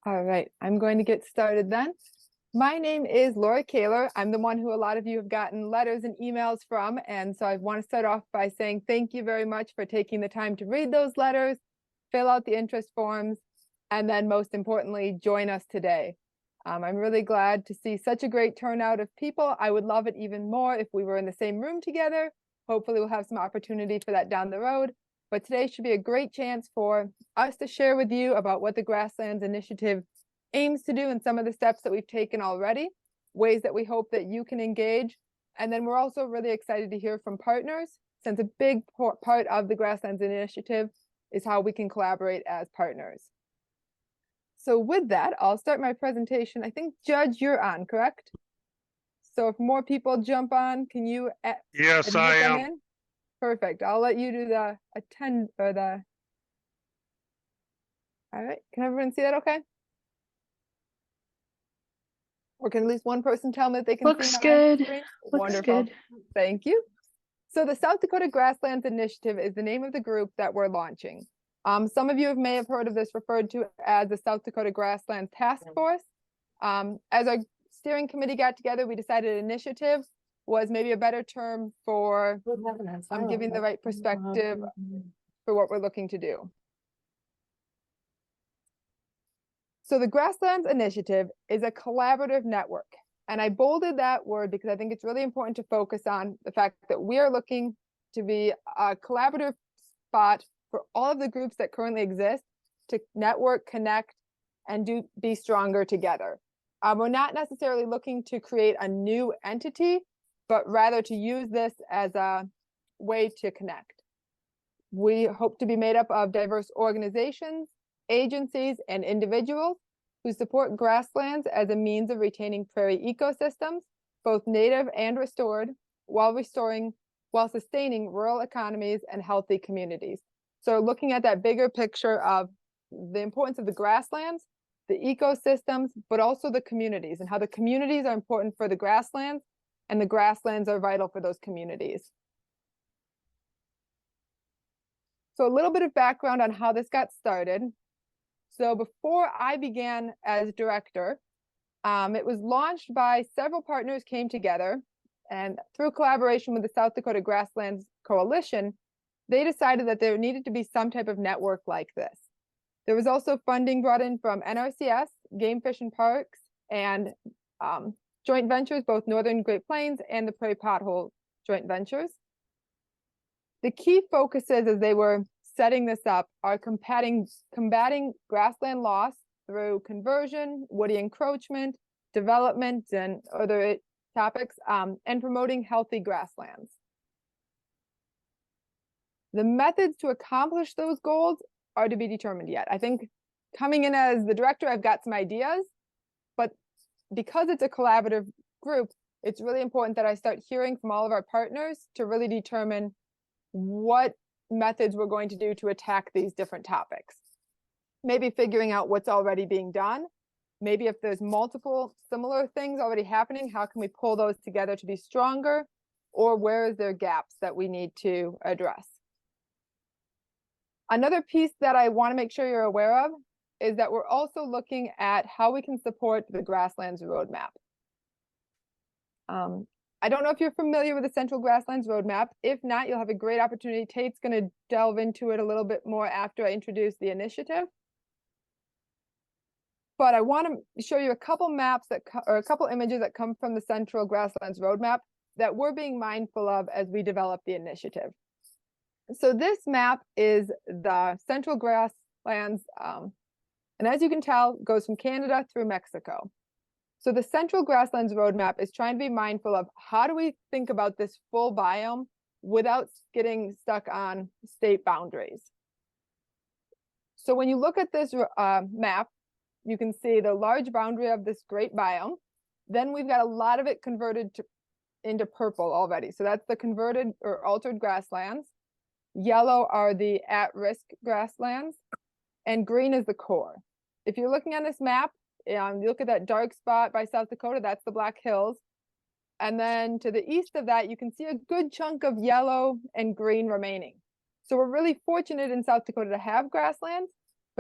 All right, I'm going to get started then. My name is Laura Kaler. I'm the one who a lot of you have gotten letters and emails from, and so I want to start off by saying thank you very much for taking the time to read those letters, fill out the interest forms, and then most importantly, join us today. I'm really glad to see such a great turnout of people. I would love it even more if we were in the same room together. Hopefully we'll have some opportunity for that down the road. But today should be a great chance for us to share with you about what the Grasslands Initiative aims to do and some of the steps that we've taken already, ways that we hope that you can engage. And then we're also really excited to hear from partners, since a big part of the Grasslands Initiative is how we can collaborate as partners. So with that, I'll start my presentation. I think, Judge, you're on, correct? So if more people jump on, can you Yes, I admit them am. in? Perfect. I'll let you do the attend or the. All right. Can everyone see that okay? Or can at least one person tell me that they can Looks see my good. screen? Looks Wonderful. good. Thank you. So the South Dakota Grasslands Initiative is the name of the group that we're launching. Some of you may have heard of this referred to as the South Dakota Grasslands Task Force. As our steering committee got together, we decided initiative was maybe a better term for giving the right perspective for what we're looking to do. So the Grasslands Initiative is a collaborative network. And I bolded that word because I think it's really important to focus on the fact that we are looking to be a collaborative spot for all of the groups that currently exist to network, connect, and be stronger together. We're not necessarily looking to create a new entity, but rather to use this as a way to connect. We hope to be made up of diverse organizations, agencies, and individuals who support grasslands as a means of retaining prairie ecosystems, both native and restored, while sustaining rural economies and healthy communities. So looking at that bigger picture of the importance of the grasslands, the ecosystems, but also the communities, and how the communities are important for the grasslands, and the grasslands are vital for those communities. So a little bit of background on how this got started. So before I began as director, it was launched by several partners came together, and through collaboration with the South Dakota Grasslands Coalition, they decided that there needed to be some type of network like this. There was also funding brought in from NRCS, Game Fish and Parks, and joint ventures, both Northern Great Plains and the Prairie Pothole joint ventures. The key focuses as they were setting this up are combating grassland loss through conversion, woody encroachment, development, and other topics, and promoting healthy grasslands. The methods to accomplish those goals are to be determined yet. I think coming in as the director, I've got some ideas, but because it's a collaborative group, it's really important that I start hearing from all of our partners to really determine what methods we're going to do to attack these different topics. Maybe figuring out what's already being done. Maybe if there's multiple similar things already happening, how can we pull those together to be stronger? Or where is there gaps that we need to address? Another piece that I want to make sure you're aware of is that we're also looking at how we can support the Grasslands Roadmap. I don't know if you're familiar with the Central Grasslands Roadmap. If not, you'll have a great opportunity. Tate's going to delve into it a little bit more after I introduce the initiative. But I want to show you a couple maps or a couple images that come from the Central Grasslands Roadmap that we're being mindful of as we develop the initiative. So this map is the Central Grasslands, and as you can tell, goes from Canada through Mexico. So the Central Grasslands Roadmap is trying to be mindful of how do we think about this full biome without getting stuck on state boundaries. So when you look at this map, you can see the large boundary of this great biome. Then we've got a lot of it converted into purple already. So that's the converted or altered grasslands. Yellow are the at-risk grasslands, and green is the core. If you're looking on this map, you look at that dark spot by South Dakota, that's the Black Hills. And then to the east of that, you can see a good chunk of yellow and green remaining. So we're really fortunate in South Dakota to have grasslands,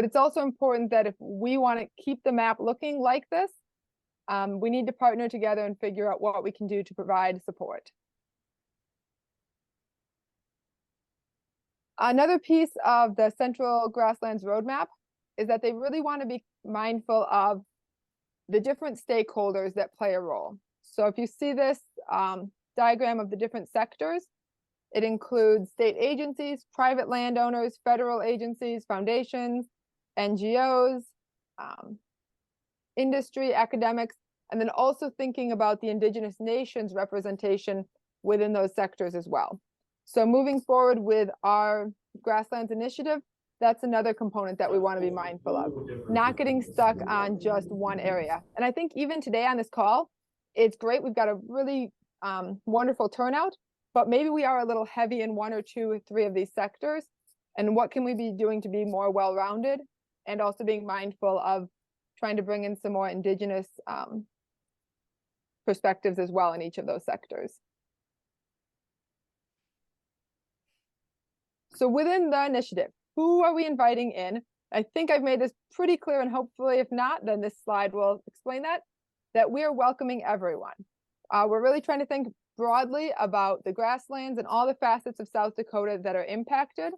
But it's also important that if we want to keep the map looking like this, we need to partner together and figure out what we can do to provide support. Another piece of the Central Grasslands Roadmap is that they really want to be mindful of the different stakeholders that play a role. So if you see this diagram of the different sectors, it includes state agencies, private landowners, federal agencies, foundations, NGOs, industry, academics, and then also thinking about the Indigenous nations representation within those sectors as well. So moving forward with our Grasslands Initiative, that's another component that we want to be mindful of, not getting stuck on just one area. And I think even today on this call, it's great. We've got a really wonderful turnout, but maybe we are a little heavy in one or two or three of these sectors. And what can we be doing to be more well-rounded, and also being mindful of trying to bring in some more Indigenous perspectives as well in each of those sectors. So within the initiative, who are we inviting in? I think I've made this pretty clear, and hopefully if not, then this slide will explain that we are welcoming everyone. We're really trying to think broadly about the grasslands and all the facets of South Dakota that are impacted.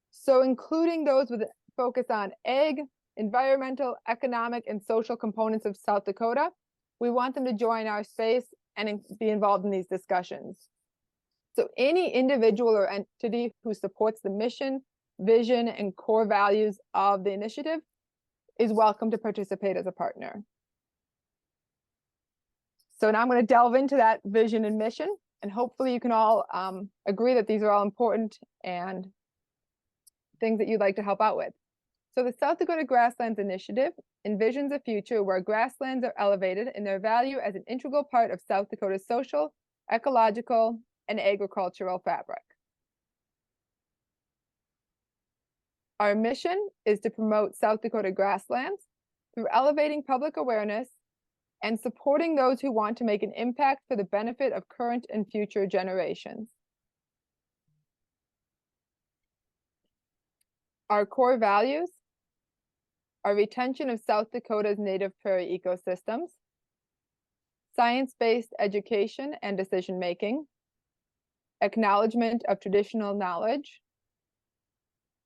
So including those with a focus on ag, environmental, economic, and social components of South Dakota. We want them to join our space and be involved in these discussions. So any individual or entity who supports the mission, vision, and core values of the initiative is welcome to participate as a partner. So now I'm going to delve into that vision and mission, and hopefully you can all agree that these are all important and things that you'd like to help out with. So the South Dakota Grasslands Initiative envisions a future where grasslands are elevated in their value as an integral part of South Dakota's social, ecological, and agricultural fabric. Our mission is to promote South Dakota grasslands through elevating public awareness and supporting those who want to make an impact for the benefit of current and future generations. Our core values are retention of South Dakota's native prairie ecosystems, science-based education and decision-making, acknowledgement of traditional knowledge,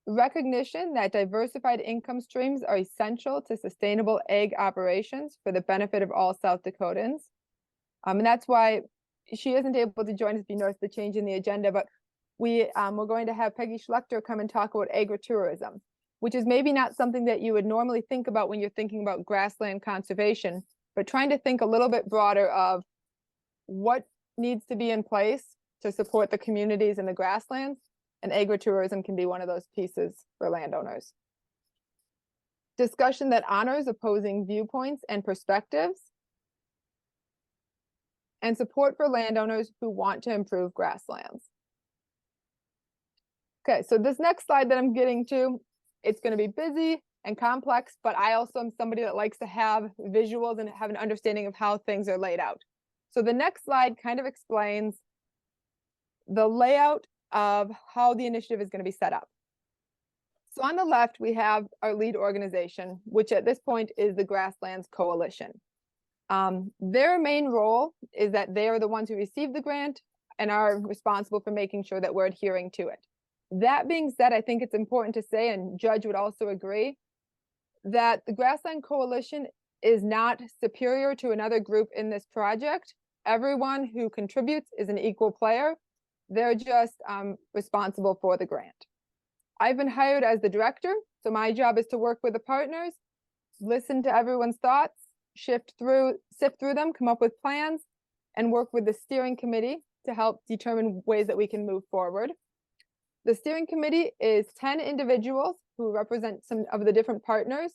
recognition that diversified income streams are essential to sustainable ag operations for the benefit of all South Dakotans. And that's why she isn't able to join us, if you notice the change in the agenda, but we're going to have Peggy Schlechter come and talk about agritourism, which is maybe not something that you would normally think about when you're thinking about grassland conservation, but trying to think a little bit broader of what needs to be in place to support the communities in the grasslands, and agritourism can be one of those pieces for landowners. Discussion that honors opposing viewpoints and perspectives, and support for landowners who want to improve grasslands. Okay, so this next slide that I'm getting to, it's going to be busy and complex, but I also am somebody that likes to have visuals and have an understanding of how things are laid out. So the next slide kind of explains the layout of how the initiative is going to be set up. So on the left, we have our lead organization, which at this point is the Grasslands Coalition. Their main role is that they are the ones who receive the grant and are responsible for making sure that we're adhering to it. That being said, I think it's important to say, and Judge would also agree, that the Grassland Coalition is not superior to another group in this project. Everyone who contributes is an equal player. They're just responsible for the grant. I've been hired as the director, so my job is to work with the partners, listen to everyone's thoughts, sift through them, come up with plans, and work with the steering committee to help determine ways that we can move forward. The steering committee is 10 individuals who represent some of the different partners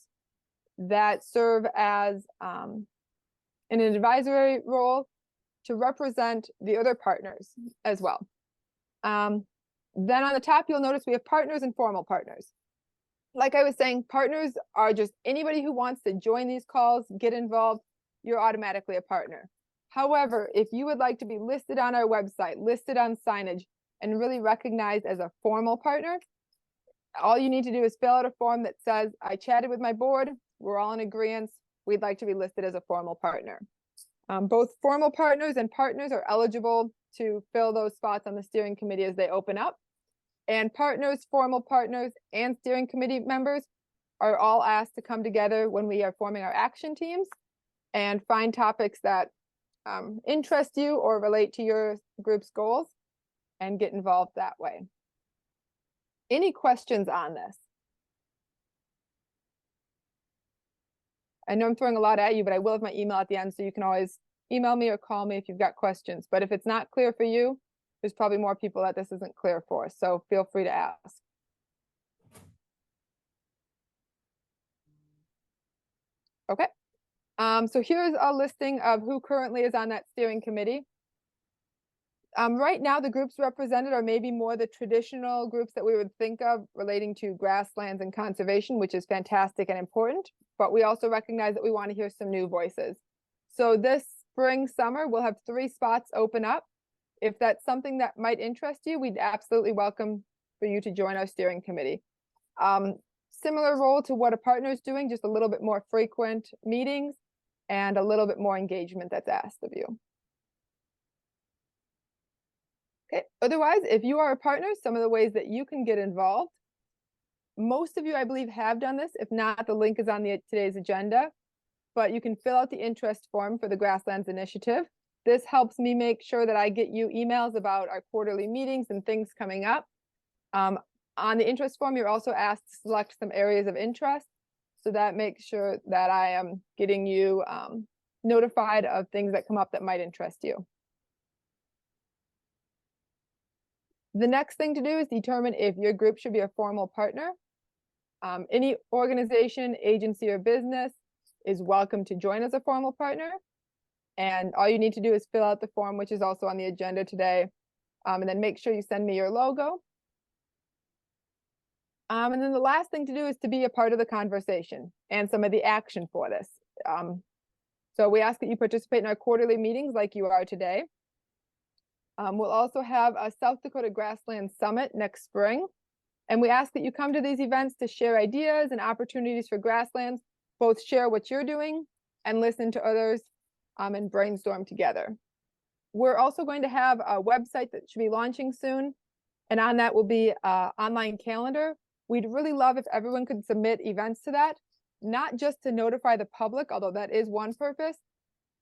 that serve as in an advisory role to represent the other partners as well. Then on the top, you'll notice we have partners and formal partners. Like I was saying, partners are just anybody who wants to join these calls, get involved, you're automatically a partner. However, if you would like to be listed on our website, listed on signage, and really recognized as a formal partner, All you need to do is fill out a form that says, I chatted with my board, we're all in agreement, we'd like to be listed as a formal partner. Both formal partners and partners are eligible to fill those spots on the steering committee as they open up. And partners, formal partners, and steering committee members are all asked to come together when we are forming our action teams and find topics that interest you or relate to your group's goals and get involved that way. Any questions on this? I know I'm throwing a lot at you, but I will have my email at the end, so you can always email me or call me if you've got questions. But if it's not clear for you, there's probably more people that this isn't clear for, so feel free to ask. Okay. So here's a listing of who currently is on that steering committee. Right now, the groups represented are maybe more the traditional groups that we would think of relating to grasslands and conservation, which is fantastic and important. But we also recognize that we want to hear some new voices. So this spring, summer, we'll have 3 spots open up. If that's something that might interest you, we'd absolutely welcome for you to join our steering committee. Similar role to what a partner is doing, just a little bit more frequent meetings and a little bit more engagement that's asked of you. Okay. Otherwise, if you are a partner, some of the ways that you can get involved. Most of you, I believe, have done this. If not, the link is on today's agenda. But you can fill out the interest form for the Grasslands Initiative. This helps me make sure that I get you emails about our quarterly meetings and things coming up. On the interest form, you're also asked to select some areas of interest. So that makes sure that I am getting you notified of things that come up that might interest you. The next thing to do is determine if your group should be a formal partner. Any organization, agency, or business is welcome to join as a formal partner. And all you need to do is fill out the form, which is also on the agenda today. And then make sure you send me your logo. And then the last thing to do is to be a part of the conversation and some of the action for this. So we ask that you participate in our quarterly meetings like you are today. We'll also have a South Dakota Grasslands Summit next spring. And we ask that you come to these events to share ideas and opportunities for grasslands, both share what you're doing and listen to others and brainstorm together. We're also going to have a website that should be launching soon. And on that will be an online calendar. We'd really love if everyone could submit events to that, not just to notify the public, although that is one purpose,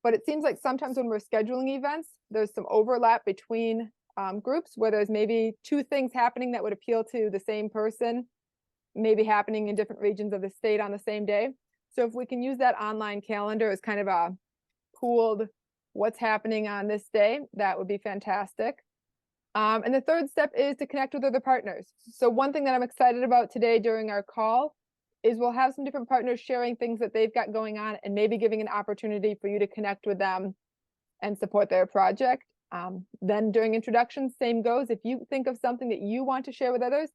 but it seems like sometimes when we're scheduling events, there's some overlap between groups where there's maybe 2 things happening that would appeal to the same person, maybe happening in different regions of the state on the same day. So if we can use that online calendar as kind of a pooled what's happening on this day, that would be fantastic. And the third step is to connect with other partners. So one thing that I'm excited about today during our call is we'll have some different partners sharing things that they've got going on and maybe giving an opportunity for you to connect with them and support their project. Then during introductions, same goes. If you think of something that you want to share with others,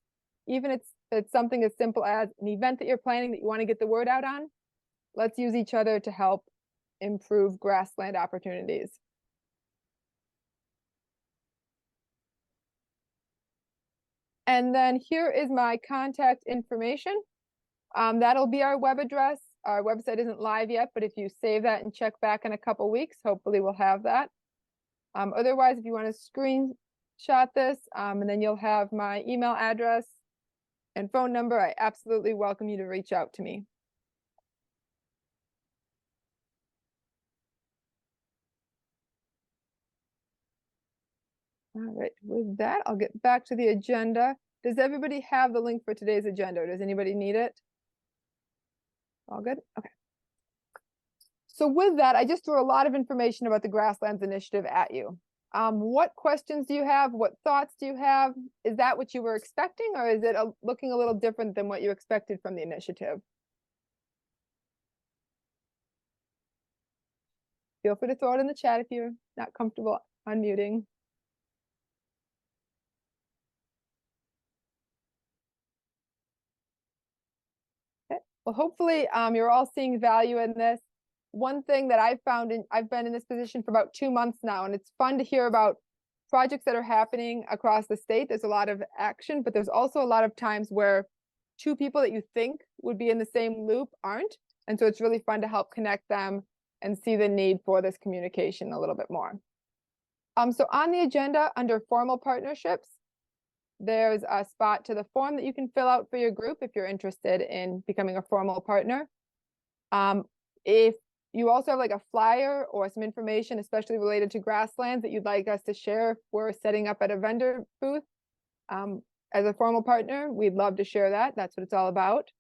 even if it's something as simple as an event that you're planning that you want to get the word out on, let's use each other to help improve grassland opportunities. And then here is my contact information. That'll be our web address. Our website isn't live yet, but if you save that and check back in a couple weeks, hopefully we'll have that. Otherwise, if you want to screenshot this, and then you'll have my email address and phone number, I absolutely welcome you to reach out to me. All right, with that, I'll get back to the agenda. Does everybody have the link for today's agenda, or does anybody need it? All good? Okay. So with that, I just threw a lot of information about the Grasslands Initiative at you. What questions do you have? What thoughts do you have? Is that what you were expecting, or is it looking a little different than what you expected from the initiative? Feel free to throw it in the chat if you're not comfortable unmuting. Okay. Well, hopefully you're all seeing value in this. One thing that I've found, I've been in this position for about 2 months now, and it's fun to hear about projects that are happening across the state. There's a lot of action, but there's also a lot of times where two people that you think would be in the same loop aren't. And so it's really fun to help connect them and see the need for this communication a little bit more. So on the agenda under formal partnerships, there's a spot to the form that you can fill out for your group if you're interested in becoming a formal partner. If you also have like a flyer or some information, especially related to grasslands, that you'd like us to share if we're setting up at a vendor booth, as a formal partner, we'd love to share that. That's what it's all about.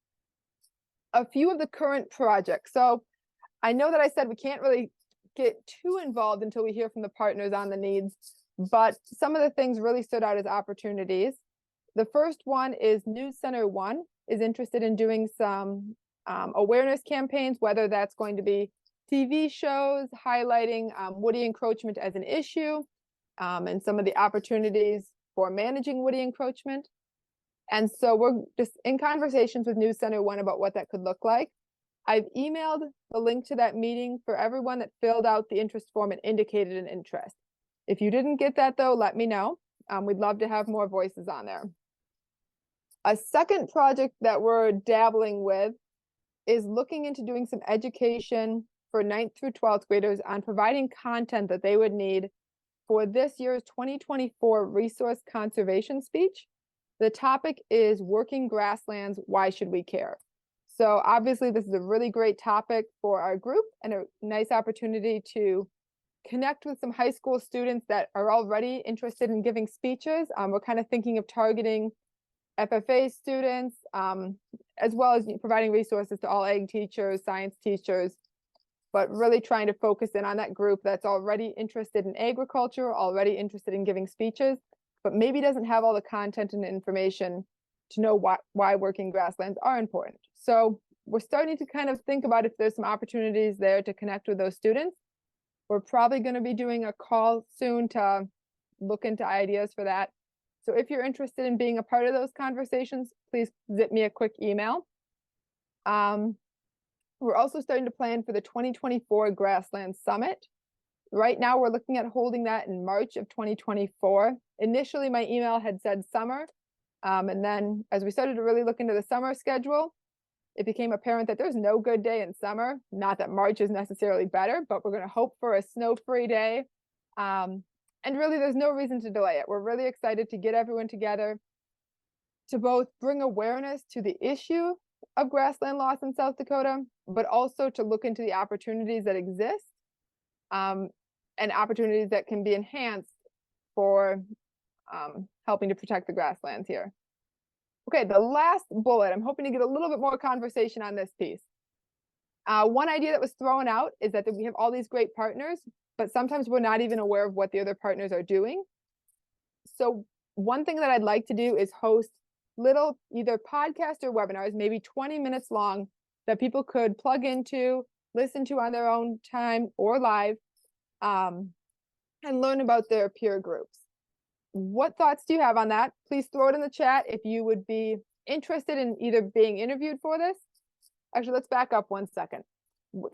A few of the current projects. So I know that I said we can't really get too involved until we hear from the partners on the needs, but some of the things really stood out as opportunities. The first one is News Center 1 is interested in doing some awareness campaigns, whether that's going to be TV shows highlighting woody encroachment as an issue, and some of the opportunities for managing woody encroachment. And so we're just in conversations with News Center 1 about what that could look like. I've emailed the link to that meeting for everyone that filled out the interest form and indicated an interest. If you didn't get that though, let me know. We'd love to have more voices on there. A second project that we're dabbling with is looking into doing some education for 9th through 12th graders on providing content that they would need for this year's 2024 resource conservation speech. The topic is working grasslands, why should we care? So obviously this is a really great topic for our group and a nice opportunity to connect with some high school students that are already interested in giving speeches. We're kind of thinking of targeting FFA students, as well as providing resources to all ag teachers, science teachers, but really trying to focus in on that group that's already interested in agriculture, already interested in giving speeches, but maybe doesn't have all the content and information to know why working grasslands are important. So we're starting to kind of think about if there's some opportunities there to connect with those students. We're probably going to be doing a call soon to look into ideas for that. So if you're interested in being a part of those conversations, please zip me a quick email. We're also starting to plan for the 2024 Grasslands Summit. Right now, we're looking at holding that in March of 2024. Initially, my email had said summer. And then as we started to really look into the summer schedule, it became apparent that there's no good day in summer. Not that March is necessarily better, but we're going to hope for a snow-free day. And really, there's no reason to delay it. We're really excited to get everyone together to both bring awareness to the issue of grassland loss in South Dakota, but also to look into the opportunities that exist, and opportunities that can be enhanced for helping to protect the grasslands here. Okay, the last bullet, I'm hoping to get a little bit more conversation on this piece. One idea that was thrown out is that we have all these great partners, but sometimes we're not even aware of what the other partners are doing. So one thing that I'd like to do is host little either podcasts or webinars, maybe 20 minutes long, that people could plug into, listen to on their own time or live, and learn about their peer groups. What thoughts do you have on that? Please throw it in the chat if you would be interested in either being interviewed for this. Actually, let's back up 1 second.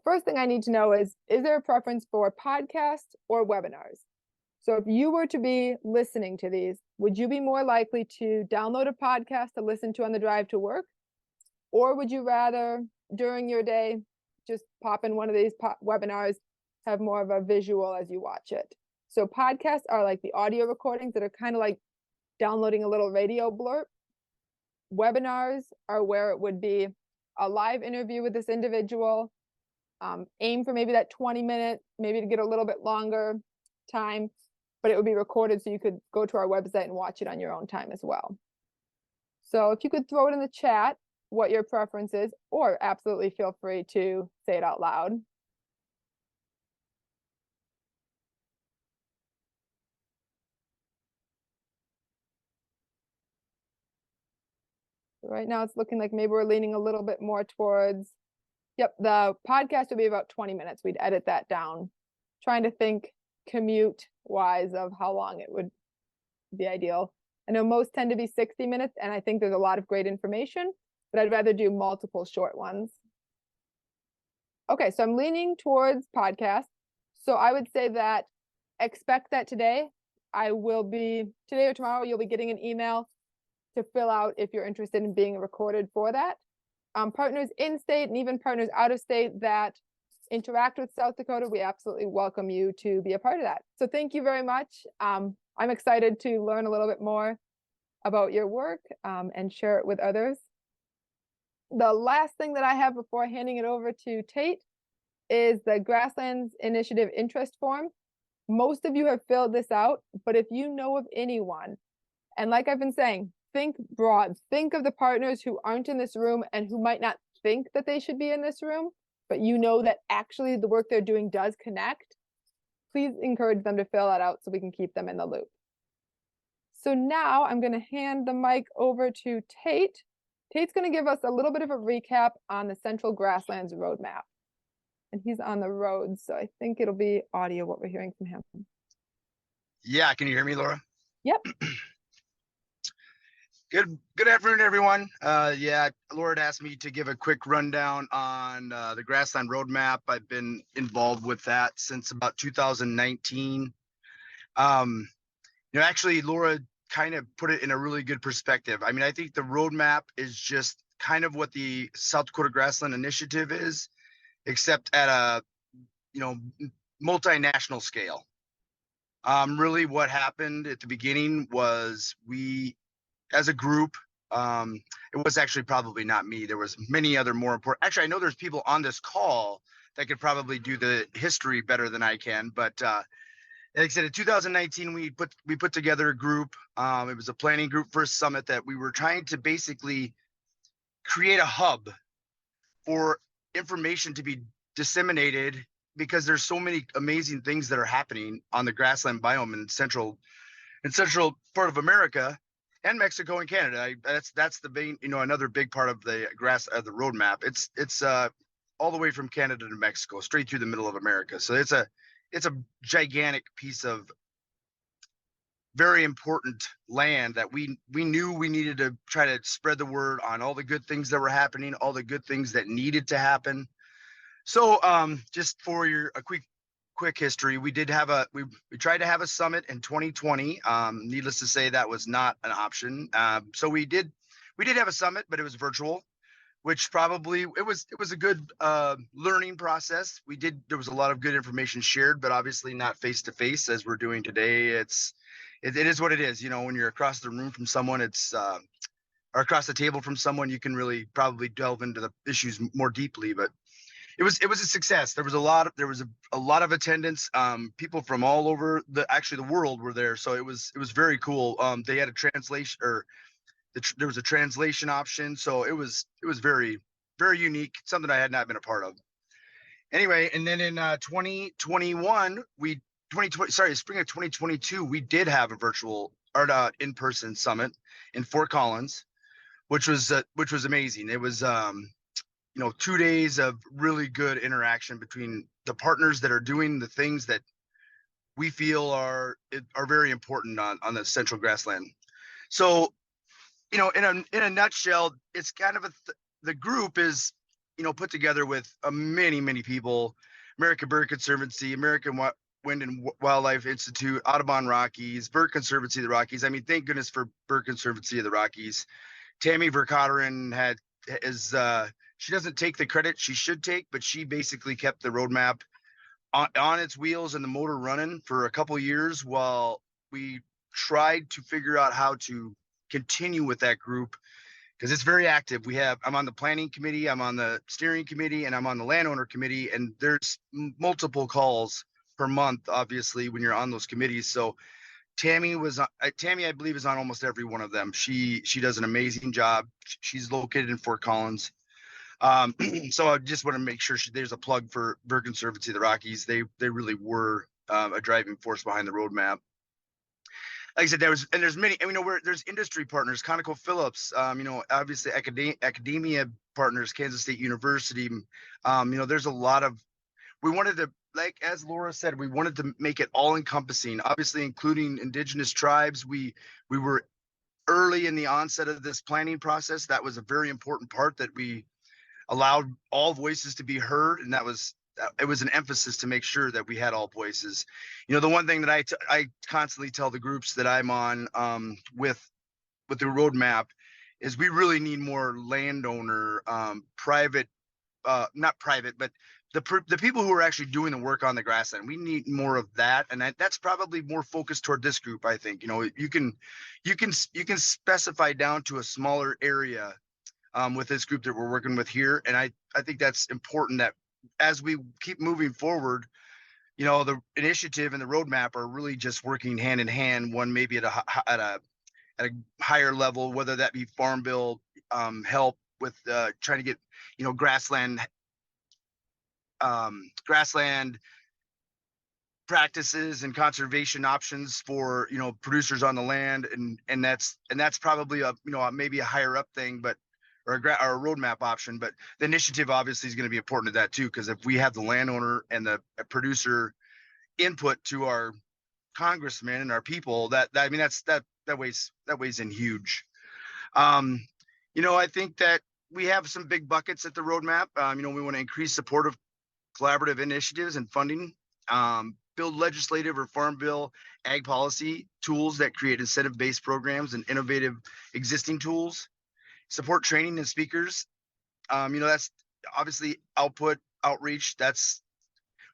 First thing I need to know is there a preference for podcasts or webinars? So if you were to be listening to these, would you be more likely to download a podcast to listen to on the drive to work? Or would you rather, during your day, just pop in one of these webinars, have more of a visual as you watch it? So podcasts are like the audio recordings that are kind of like downloading a little radio blurb. Webinars are where it would be a live interview with this individual, aim for maybe that 20-minute, maybe to get a little bit longer time, but it would be recorded so you could go to our website and watch it on your own time as well. So if you could throw it in the chat what your preference is, or absolutely feel free to say it out loud. Right now it's looking like maybe we're leaning a little bit more towards, yep, the podcast would be about 20 minutes. We'd edit that down, trying to think commute wise of how long it would be ideal. I know most tend to be 60 minutes, and I think there's a lot of great information, but I'd rather do multiple short ones. Okay, so I'm leaning towards podcasts. So I would say that expect that today or tomorrow, you'll be getting an email to fill out if you're interested in being recorded for that. Partners in state and even partners out of state that interact with South Dakota, we absolutely welcome you to be a part of that. So thank you very much. I'm excited to learn a little bit more about your work and share it with others. The last thing that I have before handing it over to Tate is the Grasslands Initiative interest form. Most of you have filled this out, but if you know of anyone, and like I've been saying, think broad, think of the partners who aren't in this room and who might not think that they should be in this room, but you know that actually the work they're doing does connect. Please encourage them to fill that out so we can keep them in the loop. So now I'm going to hand the mic over to Tate. Tate's going to give us a little bit of a recap on the Central Grasslands Roadmap. And he's on the road, so I think it'll be audio what we're hearing from him. Yeah, can you hear me, Laura? Yep. Good afternoon, everyone. Yeah, Laura had asked me to give a quick rundown on the Grassland Roadmap. I've been involved with that since about 2019. Actually, Laura kind of put it in a really good perspective. I mean, I think the roadmap is just kind of what the South Dakota Grassland Initiative is, except at a multinational scale. Really what happened at the beginning was we, as a group, it was actually probably not me. There was many other more important, actually, I know there's people on this call that could probably do the history better than I can, but like I said, in 2019, we put together a group. It was a planning group for a summit that we were trying to basically create a hub for information to be disseminated, because there's so many amazing things that are happening on the grassland biome in central part of America and Mexico and Canada. That's the main, another big part of the roadmap. It's all the way from Canada to Mexico, straight through the middle of America. So it's a gigantic piece of very important land that we knew we needed to try to spread the word on all the good things that were happening, all the good things that needed to happen. So just for a quick history, we tried to have a summit in 2020. Needless to say, that was not an option. So we did have a summit, but it was virtual, which probably it was a good learning process. There was a lot of good information shared, but obviously not face to face as we're doing today. It is what it is. When you're across the room from someone, or across the table from someone, you can really probably delve into the issues more deeply. But it was a success. There was a lot of attendance. People from all over the world were there, so it was very cool. They had a translation, or there was a translation option, so it was very, very unique, something I had not been a part of. Anyway, and then in 2021, spring of 2022, we did have a virtual or in-person summit in Fort Collins, which was amazing. It was 2 days of really good interaction between the partners that are doing the things that we feel are very important on the Central Grassland. So, in a nutshell, it's kind of the group is, put together with many people: American Bird Conservancy, American Wind and Wildlife Institute, Audubon Rockies, Bird Conservancy of the Rockies. I mean, thank goodness for Bird Conservancy of the Rockies. Tammy Verkateren she doesn't take the credit she should take, but she basically kept the roadmap on its wheels and the motor running for a couple of years while we tried to figure out how to continue with that group, because it's very active. I'm on the planning committee, I'm on the steering committee, and I'm on the landowner committee, and there's multiple calls per month, obviously, when you're on those committees. So Tammy, I believe, is on almost every one of them. She does an amazing job. She's located in Fort Collins. So I just want to make sure there's a plug for Bird Conservancy of the Rockies. They really were a driving force behind the roadmap. Like I said, there's many, there's industry partners, ConocoPhillips, obviously academia partners, Kansas State University. There's a lot of, we wanted to, like, as Laura said, we wanted to make it all encompassing, obviously including indigenous tribes. We were early in the onset of this planning process. That was a very important part, that we allowed all voices to be heard, and it was an emphasis to make sure that we had all voices. The one thing that I constantly tell the groups that I'm on with with the roadmap is we really need more landowner, private, not private, but the people who are actually doing the work on the grassland. We need more of that, and that's probably more focused toward this group. I think you can specify down to a smaller area with this group that we're working with here, and I think that's important that as we keep moving forward, the initiative and the roadmap are really just working hand in hand. One maybe at a higher level, whether that be farm bill help with trying to get grassland grassland practices and conservation options for producers on the land, and that's probably maybe a higher up thing, but or a roadmap option. But the initiative obviously is going to be important to that too, because if we have the landowner and the producer input to our congressmen and our people, that weighs in huge. I think that we have some big buckets at the roadmap. We want to increase support of collaborative initiatives and funding, build legislative or farm bill ag policy tools that create incentive-based programs and innovative existing tools, support training and speakers. That's obviously outreach.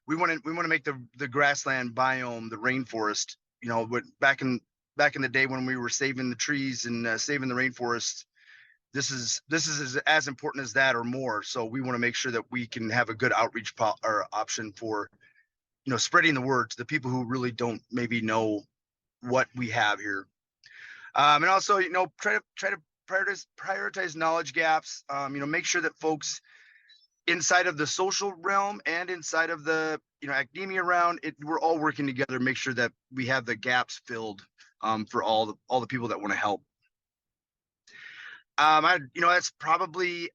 We want to make the grassland biome, the rainforest, back in the day when we were saving the trees and saving the rainforest. This is as important as that or more. So we want to make sure that we can have a good outreach or option for spreading the word to the people who really don't maybe know what we have here, and also try to prioritize knowledge gaps. Make sure that folks inside of the social realm and inside of the academia realm, we're all working together, make sure that we have the gaps filled for all the people that want to help. That's probably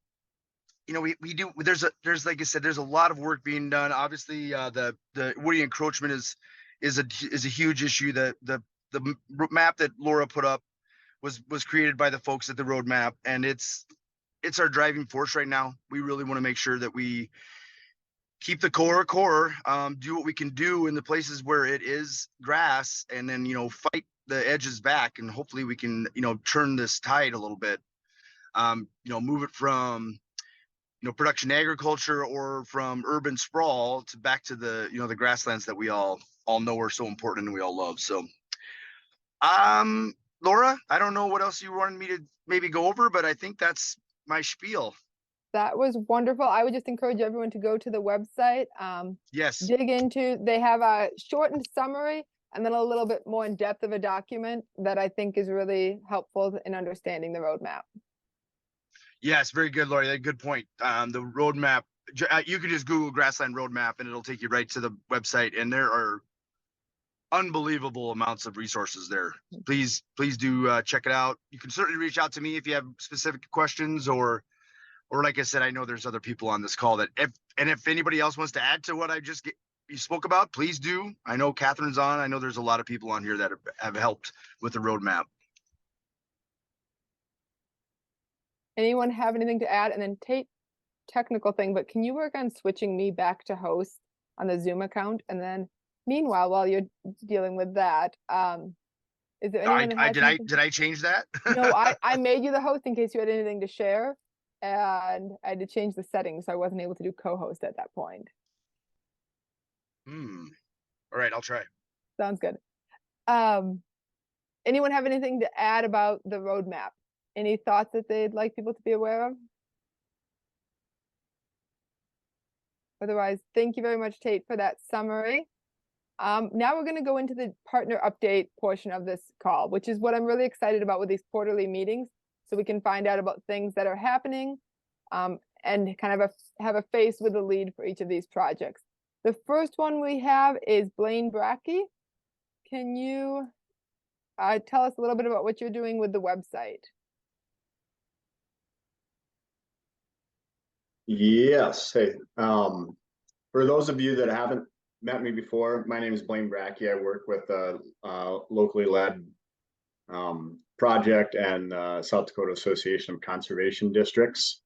we do. There's like I said, there's a lot of work being done. Obviously, the woody encroachment is a huge issue. The map that Laura put up was created by the folks at the roadmap, and it's our driving force right now. We really want to make sure that we keep the core, do what we can do in the places where it is grass, and then fight the edges back, and hopefully we can turn this tide a little bit. Move it from production agriculture or from urban sprawl to back to the the grasslands that we all know are so important and we all love. So Laura, I don't know what else you wanted me to maybe go over, but I think that's my spiel. That was wonderful. I would just encourage everyone to go to the website. Yes. They have a shortened summary and then a little bit more in depth of a document that I think is really helpful in understanding the roadmap. Yes, very good, Laura. Good point. The roadmap, you can just Google Grassland Roadmap and it'll take you right to the website, and there are unbelievable amounts of resources there. Please do check it out. You can certainly reach out to me if you have specific questions, or like I said, I know there's other people on this call that if anybody else wants to add to what you spoke about, please do. I know Catherine's on. I know there's a lot of people on here that have helped with the roadmap. Anyone have anything to add? And then Tate, technical thing, but can you work on switching me back to host on the Zoom account? And then meanwhile, while you're dealing with that, is there anyone did I change that? No, I made you the host in case you had anything to share, and I had to change the settings, so I wasn't able to do co-host at that point. All right, I'll try. Sounds good. Anyone have anything to add about the roadmap? Any thoughts that they'd like people to be aware of? Otherwise, thank you very much, Tate, for that summary. Now we're going to go into the partner update portion of this call, which is what I'm really excited about with these quarterly meetings, so we can find out about things that are happening and kind of have a face with a lead for each of these projects. The first one we have is Blaine Brackey. Can you tell us a little bit about what you're doing with the website? Yes. Hey, for those of you that haven't met me before, my name is Blaine Brackey. I work with a locally led project and South Dakota Association of Conservation Districts.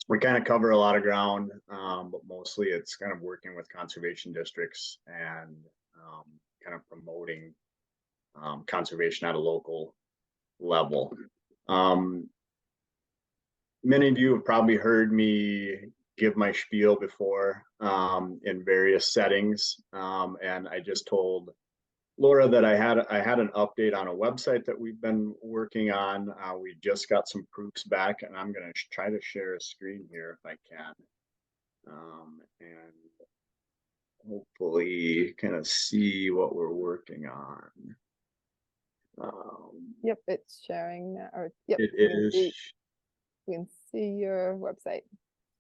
We kind of cover a lot of ground, but mostly it's kind of working with conservation districts and kind of promoting conservation at a local level. Many of you have probably heard me give my spiel before in various settings, and I just told Laura that I had an update on a website that we've been working on. We just got some proofs back, and I'm going to try to share a screen here if I can, and hopefully kind of see what we're working on. Yep, it's sharing now. Or yep, It is. We can see your website.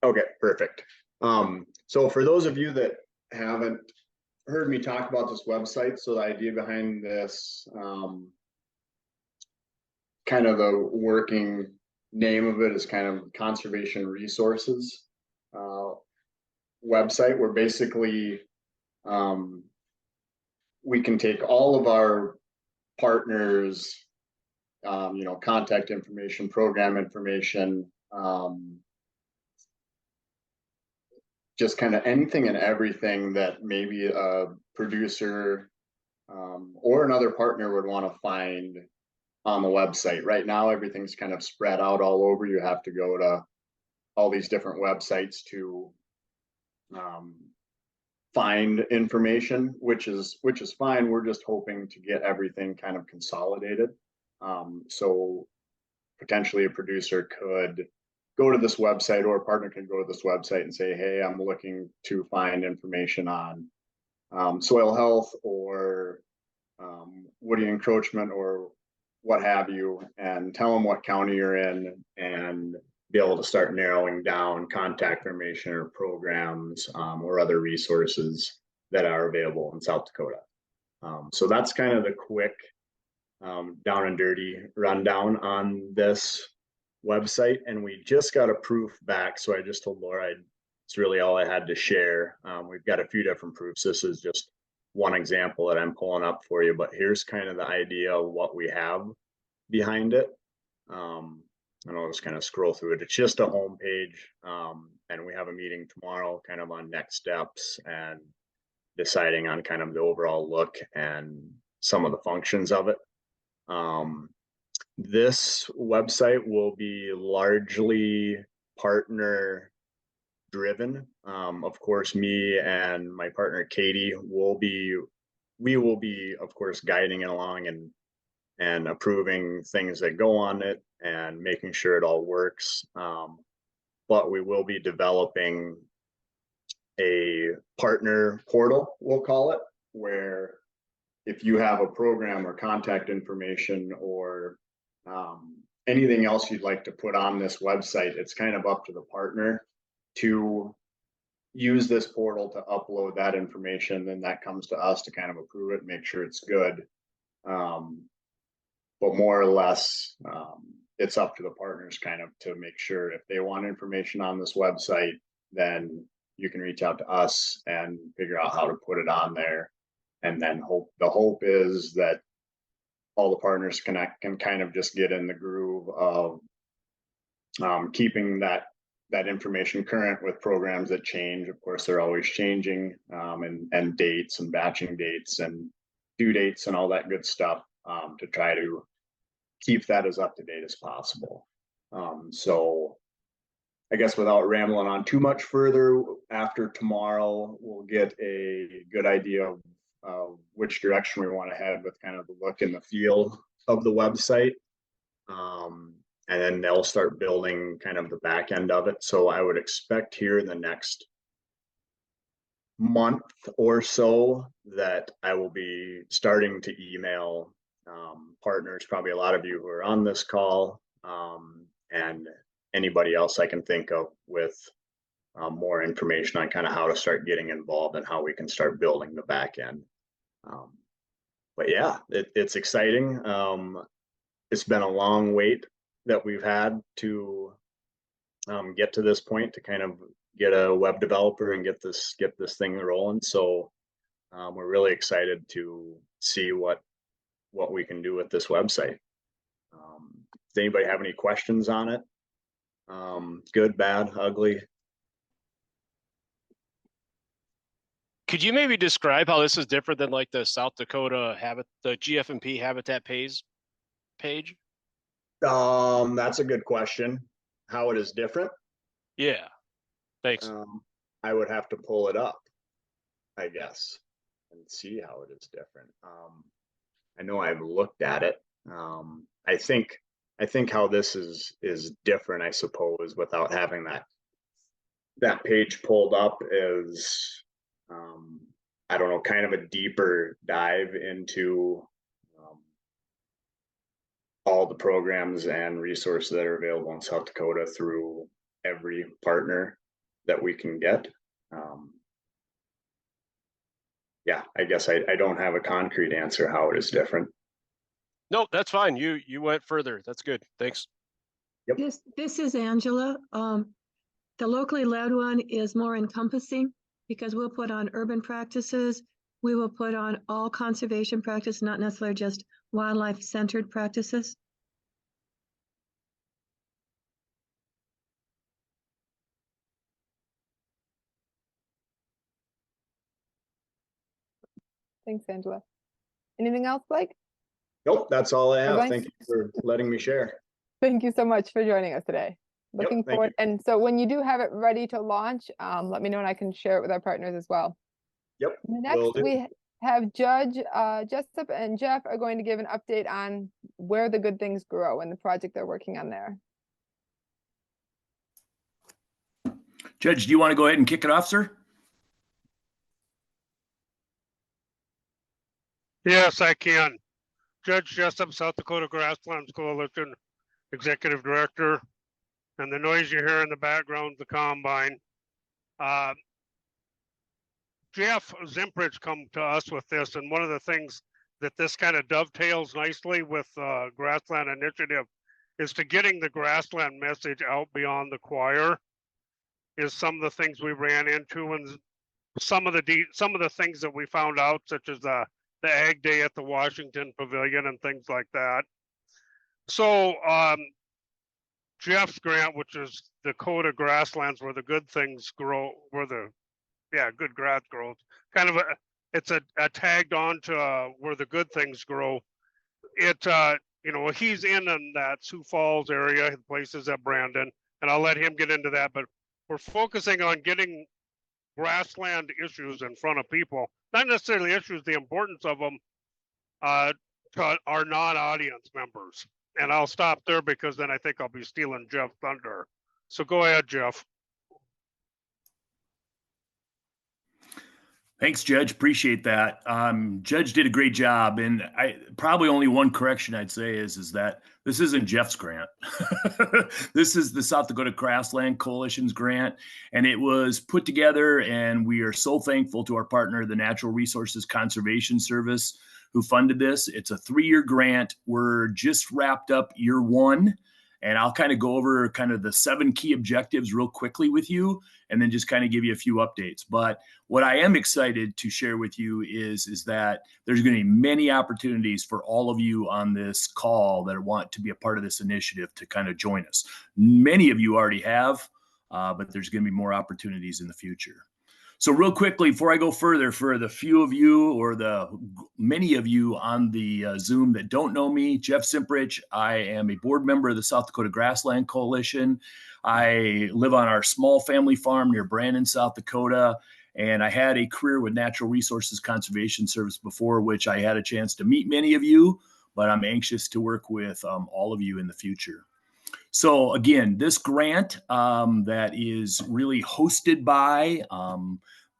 Okay, perfect. So for those of you that haven't heard me talk about this website, so the idea behind this, kind of the working name of it is kind of conservation resources website, where basically we can take all of our partners, contact information, program information, just kind of anything and everything that maybe a producer or another partner would want to find on the website. Right now, everything's kind of spread out all over. You have to go to all these different websites to find information, which is fine. We're just hoping to get everything kind of consolidated. So potentially a producer could go to this website, or a partner can go to this website and say, hey, I'm looking to find information on soil health or woody encroachment or what have you, and tell them what county you're in and be able to start narrowing down contact information or programs or other resources that are available in South Dakota. So that's kind of the quick down and dirty rundown on this website. And we just got a proof back. So I just told Laura it's really all I had to share. We've got a few different proofs. This is just one example that I'm pulling up for you, but here's kind of the idea of what we have behind it. And I'll just kind of scroll through it. It's just a home page. And we have a meeting tomorrow kind of on next steps and deciding on kind of the overall look and some of the functions of it. This website will be largely partner driven. Of course, me and my partner Katie we will be of course guiding it along and approving things that go on it and making sure it all works. But we will be developing a partner portal, we'll call it, where if you have a program or contact information or anything else you'd like to put on this website, it's kind of up to the partner to use this portal to upload that information. Then that comes to us to kind of approve it, make sure it's good. But more or less, it's up to the partners kind of to make sure if they want information on this website, then you can reach out to us and figure out how to put it on there. And then the hope is that all the partners can kind of just get in the groove of keeping that information current with programs that change. Of course, they're always changing, and dates and batching dates and due dates and all that good stuff, to try to keep that as up to date as possible. So I guess without rambling on too much further, after tomorrow, we'll get a good idea of which direction we want to head with kind of the look and the feel of the website. And then they'll start building kind of the back end of it. So I would expect here in the next month or so that I will be starting to email partners, probably a lot of you who are on this call, and anybody else I can think of with more information on kind of how to start getting involved and how we can start building the back end. But yeah, it's exciting. It's been a long wait that we've had to get to this point to kind of get a web developer and get this thing rolling. So we're really excited to see what we can do with this website. Does anybody have any questions on it? Good, bad, ugly? Could you maybe describe how this is different than like the South Dakota the GFMP Habitat page? That's a good question. How it is different? Yeah, thanks. I would have to pull it up, I guess, and see how it is different. I know I've looked at it. I think how this is different, I suppose, without having that page pulled up is, I don't know, kind of a deeper dive into all the programs and resources that are available in South Dakota through every partner that we can get. Yeah, I guess I don't have a concrete answer how it is different. No, that's fine. You went further. That's good. Thanks. Yep. This is Angela. The locally led one is more encompassing because we'll put on urban practices. We will put on all conservation practice, not necessarily just wildlife centered practices. Thanks, Angela. Anything else, Blake? Nope, that's all I have. Everyone- Thank you for letting me share. Thank you so much for joining us today. Looking thank forward. And so when you do have it ready to launch, let me know and I can share it with our partners as well. Yep. Next, we have Judge Jessup and Jeff are going to give an update on where the good things grow and the project they're working on there. Judge, do you want to go ahead and kick it off, sir? Yes, I can. Judge Jessup, South Dakota Grasslands Coalition Executive Director. And the noise you hear in the background, the combine. Jeff Zimprich come to us with this, and one of the things that this kind of dovetails nicely with Grassland Initiative is to getting the grassland message out beyond the choir is some of the things we ran into, and some of the things that we found out, such as the Ag Day at the Washington Pavilion and things like that. So Jeff's grant, which is Dakota Grasslands Where the Good Things Grow, good grass grows, kind of it's a tagged on to Where the Good Things Grow. It he's in that Sioux Falls area, places at Brandon, and I'll let him get into that, but we're focusing on getting grassland issues in front of people, not necessarily issues, the importance of them to our non-audience members. And I'll stop there because then I think I'll be stealing Jeff's thunder. So go ahead, Jeff. Thanks, Judge. Appreciate that. Judge did a great job, and probably only one correction I'd say is that this isn't Jeff's grant. This is the South Dakota Grassland Coalition's grant, and it was put together, and we are so thankful to our partner, the Natural Resources Conservation Service, who funded this. It's a 3-year grant. We're just wrapped up year 1. And I'll kind of go over kind of the 7 key objectives real quickly with you, and then just kind of give you a few updates. But what I am excited to share with you is that there's going to be many opportunities for all of you on this call that want to be a part of this initiative to kind of join us. Many of you already have, but there's going to be more opportunities in the future. So real quickly, before I go further, for the few of you or the many of you on the Zoom that don't know me, Jeff Zimprich, I am a board member of the South Dakota Grassland Coalition. I live on our small family farm near Brandon, South Dakota, and I had a career with Natural Resources Conservation Service before, which I had a chance to meet many of you, but I'm anxious to work with all of you in the future. So again, this grant that is really hosted by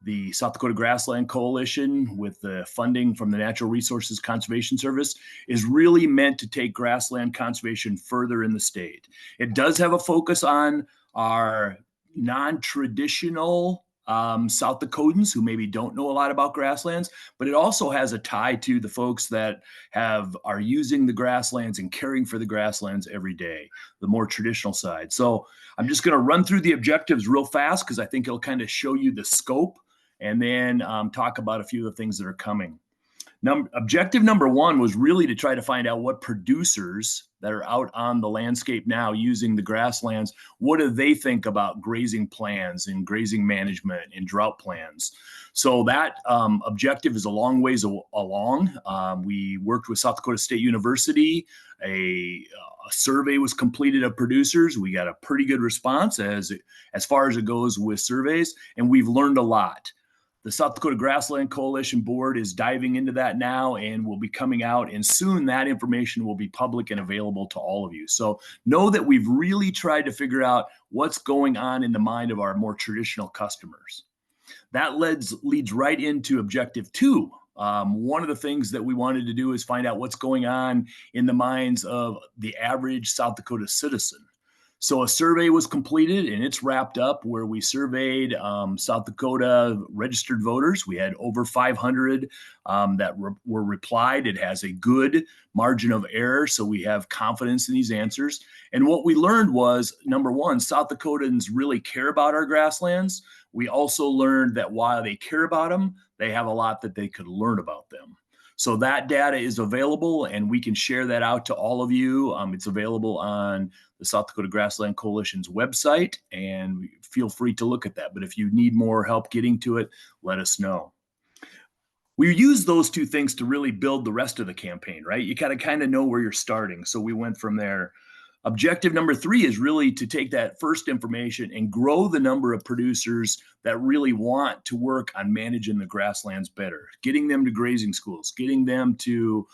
the South Dakota Grassland Coalition with the funding from the Natural Resources Conservation Service is really meant to take grassland conservation further in the state. It does have a focus on our non-traditional South Dakotans who maybe don't know a lot about grasslands, but it also has a tie to the folks that are using the grasslands and caring for the grasslands every day, the more traditional side. So I'm just going to run through the objectives real fast because I think it'll kind of show you the scope, and then talk about a few of the things that are coming. Objective number one was really to try to find out what producers that are out on the landscape now using the grasslands, what do they think about grazing plans and grazing management and drought plans? So that objective is a long ways along. We worked with South Dakota State University. A survey was completed of producers. We got a pretty good response as far as it goes with surveys, and we've learned a lot. The South Dakota Grassland Coalition Board is diving into that now and will be coming out, and soon that information will be public and available to all of you. So know that we've really tried to figure out what's going on in the mind of our more traditional customers. That leads right into objective 2. One of the things that we wanted to do is find out what's going on in the minds of the average South Dakota citizen. So a survey was completed and it's wrapped up where we surveyed South Dakota registered voters. We had over 500 that were replied. It has a good margin of error, so we have confidence in these answers. And what we learned was, number one, South Dakotans really care about our grasslands. We also learned that while they care about them, they have a lot that they could learn about them. So that data is available and we can share that out to all of you. It's available on the South Dakota Grassland Coalition's website, and feel free to look at that. But if you need more help getting to it, let us know. We use those two things to really build the rest of the campaign, right? You got to kind of know where you're starting. So we went from there. Objective number 3 is really to take that first information and grow the number of producers that really want to work on managing the grasslands better, getting them to grazing schools, getting them to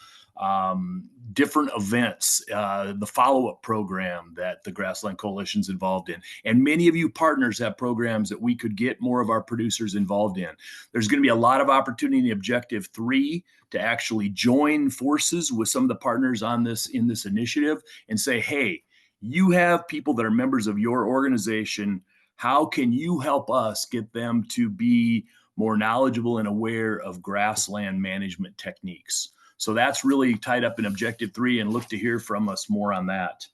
different events, the follow-up program that the Grassland Coalition's involved in. And many of you partners have programs that we could get more of our producers involved in. There's going to be a lot of opportunity in Objective 3 to actually join forces with some of the partners on this in this initiative and say, hey, you have people that are members of your organization. How can you help us get them to be more knowledgeable and aware of grassland management techniques? So that's really tied up in Objective 3, and look to hear from us more on that.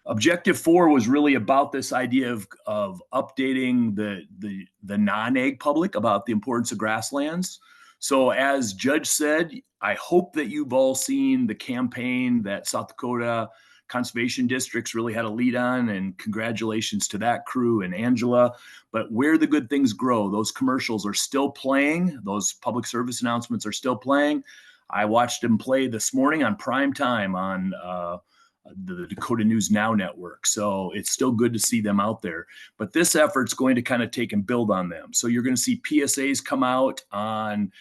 Objective 4 was really about this idea of updating the non-ag public about the importance of grasslands. So as Judge said, I hope that you've all seen the campaign that South Dakota Conservation Districts really had a lead on, and congratulations to that crew and Angela. But where the good things grow, those commercials are still playing. Those public service announcements are still playing. I watched them play this morning on prime time on the Dakota News Now network. So it's still good to see them out there. But this effort's going to kind of take and build on them. So you're going to see PSAs come out on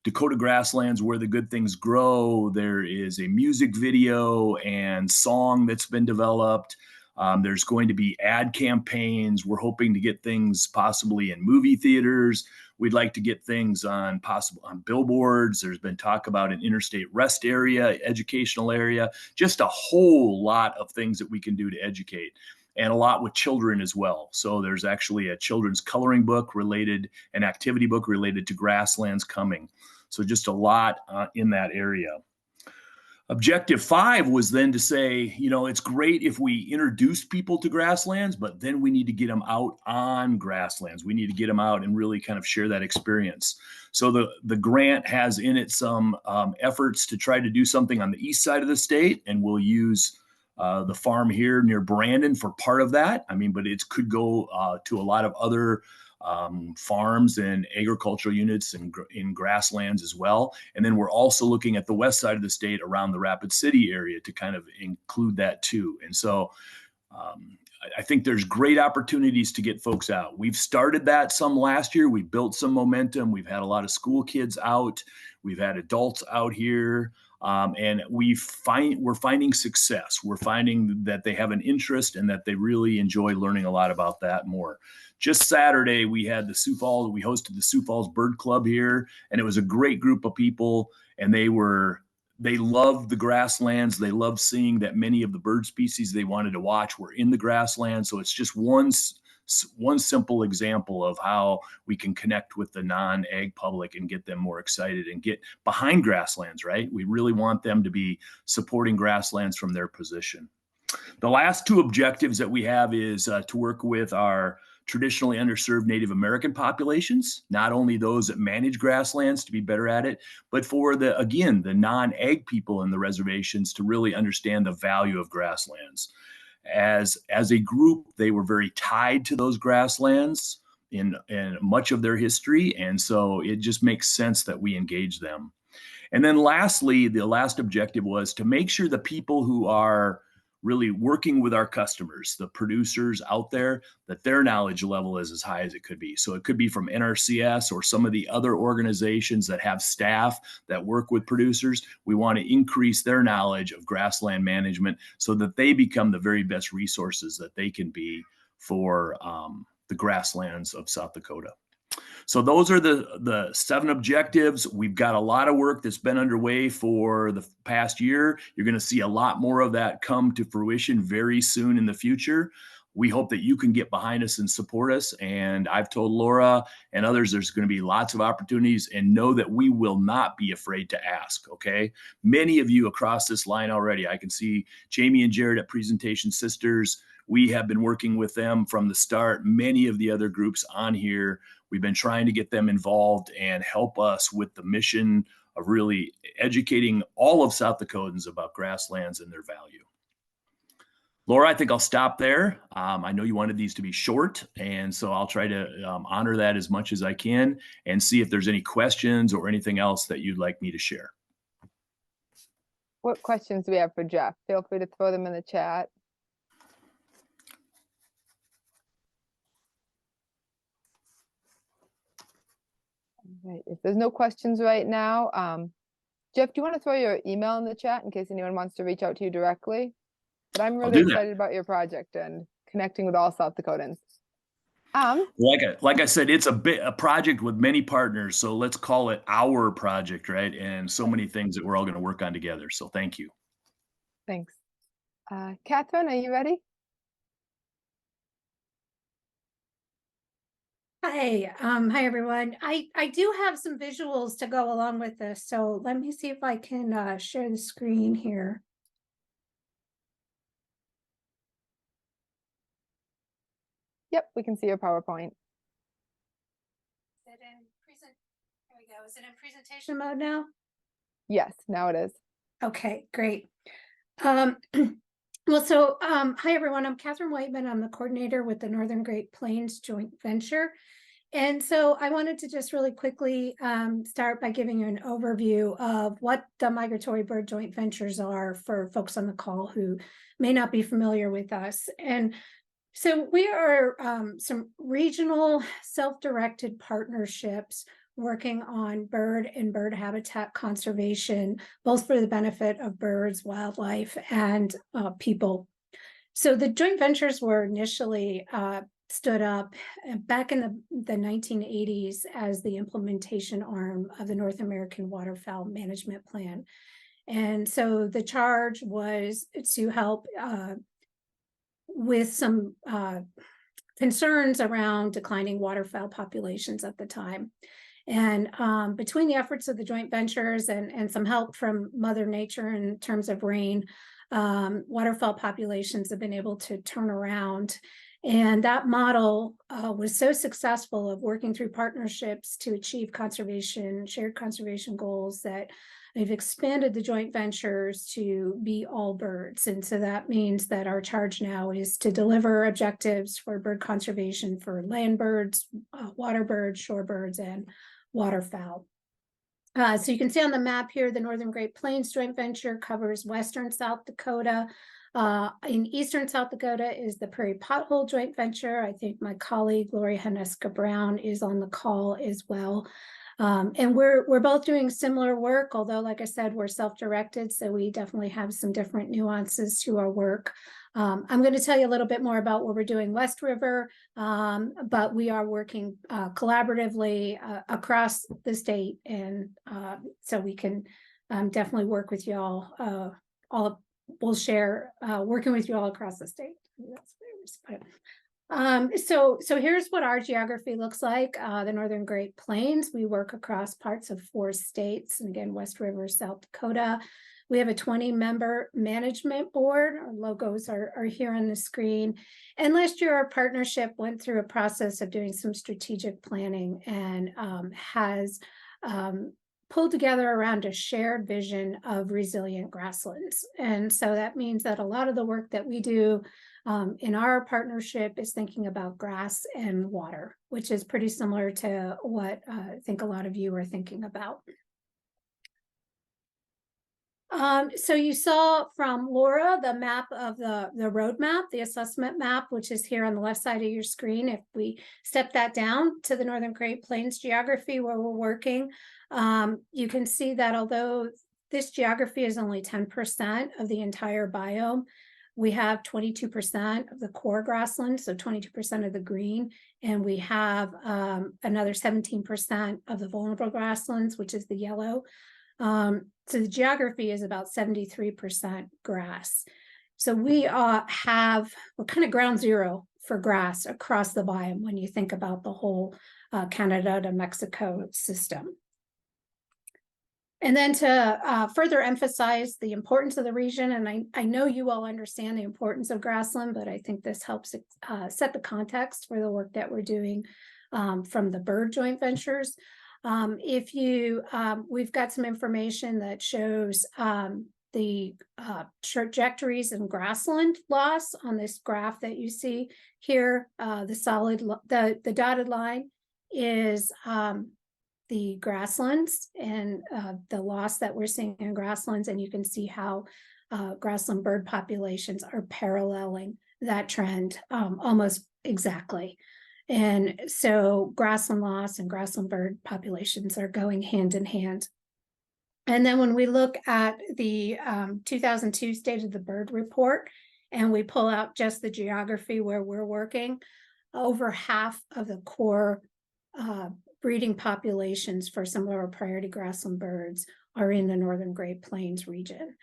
Dakota Grasslands, Where the Good Things Grow. There is a music video and song that's been developed. There's going to be ad campaigns. We're hoping to get things possibly in movie theaters. We'd like to get things on billboards. There's been talk about an interstate rest area, educational area, just a whole lot of things that we can do to educate, and a lot with children as well. So there's actually a children's coloring book related, an activity book related to grasslands coming. So just a lot in that area. Objective 5 was then to say, you know, it's great if we introduce people to grasslands, but then we need to get them out on grasslands. We need to get them out and really kind of share that experience. So the grant has in it some efforts to try to do something on the east side of the state, and we'll use the farm here near Brandon for part of that. I mean, but it could go to a lot of other farms and agricultural units in grasslands as well. And then we're also looking at the west side of the state around the Rapid City area to kind of include that too. And so I think there's great opportunities to get folks out. We've started that some last year. We built some momentum. We've had a lot of school kids out. We've had adults out here. And we're finding success. We're finding that they have an interest and that they really enjoy learning a lot about that more. Just Saturday, we had we hosted the Sioux Falls Bird Club here, and it was a great group of people, and they loved the grasslands. They loved seeing that many of the bird species they wanted to watch were in the grasslands. So it's just one simple example of how we can connect with the non-ag public and get them more excited and get behind grasslands, right? We really want them to be supporting grasslands from their position. The last 2 objectives that we have is to work with our traditionally underserved Native American populations, not only those that manage grasslands to be better at it, but for the, again, the non-ag people in the reservations to really understand the value of grasslands. As a group, they were very tied to those grasslands in much of their history. And so it just makes sense that we engage them. And then lastly, the last objective was to make sure the people who are really working with our customers, the producers out there, that their knowledge level is as high as it could be. So it could be from NRCS or some of the other organizations that have staff that work with producers. We want to increase their knowledge of grassland management so that they become the very best resources that they can be for the grasslands of South Dakota. So those are the 7 objectives. We've got a lot of work that's been underway for the past year. You're going to see a lot more of that come to fruition very soon in the future. We hope that you can get behind us and support us. And I've told Laura and others there's going to be lots of opportunities, and know that we will not be afraid to ask, okay? Many of you across this line already, I can see Jamie and Jared at Presentation Sisters. We have been working with them from the start. Many of the other groups on here, we've been trying to get them involved and help us with the mission of really educating all of South Dakotans about grasslands and their value. Laura, I think I'll stop there. I know you wanted these to be short, and so I'll try to honor that as much as I can and see if there's any questions or anything else that you'd like me to share. What questions do we have for Jeff? Feel free to throw them in the chat. Right. If there's no questions right now, Jeff, do you want to throw your email in the chat in case anyone wants to reach out to you directly? But I'm really excited about your project and connecting with all South Dakotans. Like I said, it's a project with many partners, so let's call it our project, right? And so many things that we're all going to work on together. So thank you. Thanks. Catherine, are you ready? Hi, hi everyone. I do have some visuals to go along with this, so let me see if I can share the screen here. Yep, we can see your PowerPoint. Is it in here we go. Is it in presentation mode now? Yes, now it is. Okay, great. Well, so hi everyone, I'm Catherine Whiteman. I'm the coordinator with the Northern Great Plains Joint Venture. And so I wanted to just really quickly start by giving you an overview of what the migratory bird joint ventures are for folks on the call who may not be familiar with us. And so we are some regional self-directed partnerships working on bird and bird habitat conservation, both for the benefit of birds, wildlife, and people. So the joint ventures were initially stood up back in the 1980s as the implementation arm of the North American Waterfowl Management Plan. And so the charge was to help with some concerns around declining waterfowl populations at the time. And between the efforts of the joint ventures and some help from Mother Nature in terms of rain, waterfowl populations have been able to turn around. And that model was so successful of working through partnerships to achieve conservation, shared conservation goals, that they've expanded the joint ventures to be all birds. And so that means that our charge now is to deliver objectives for bird conservation for land birds, water birds, shore birds, and waterfowl. So you can see on the map here, the Northern Great Plains Joint Venture covers western South Dakota. In eastern South Dakota is the Prairie Pothole Joint Venture. I think my colleague Lori Haneska Brown is on the call as well. And we're both doing similar work, although, like I said, we're self-directed, so we definitely have some different nuances to our work. I'm going to tell you a little bit more about what we're doing West River, but we are working collaboratively across the state, and so we can definitely work with you all. We'll share working with you all across the state. That's where we just put it. So here's what our geography looks like. The Northern Great Plains, we work across parts of 4 states, and again, West River, South Dakota. We have a 20-member management board. Our logos are here on the screen. And last year, our partnership went through a process of doing some strategic planning and has pulled together around a shared vision of resilient grasslands. And so that means that a lot of the work that we do in our partnership is thinking about grass and water, which is pretty similar to what I think a lot of you are thinking about. So you saw from Laura the map of the roadmap, the assessment map, which is here on the left side of your screen. If we step that down to the Northern Great Plains geography where we're working, you can see that although this geography is only 10% of the entire biome, we have 22% of the core grassland, so 22% of the green, and we have another 17% of the vulnerable grasslands, which is the yellow. So the geography is about 73% grass. So we're kind of ground zero for grass across the biome when you think about the whole Canada to Mexico system. And then to further emphasize the importance of the region, and I know you all understand the importance of grassland, but I think this helps set the context for the work that we're doing from the bird joint ventures. We've got some information that shows the trajectories in grassland loss on this graph that you see here. The dotted line is the grasslands and the loss that we're seeing in grasslands, and you can see how grassland bird populations are paralleling that trend almost exactly. And so grassland loss and grassland bird populations are going hand in hand. And then when we look at the 2002 State of the Bird Report, and we pull out just the geography where we're working, over half of the core breeding populations for some of our priority grassland birds are in the Northern Great Plains region.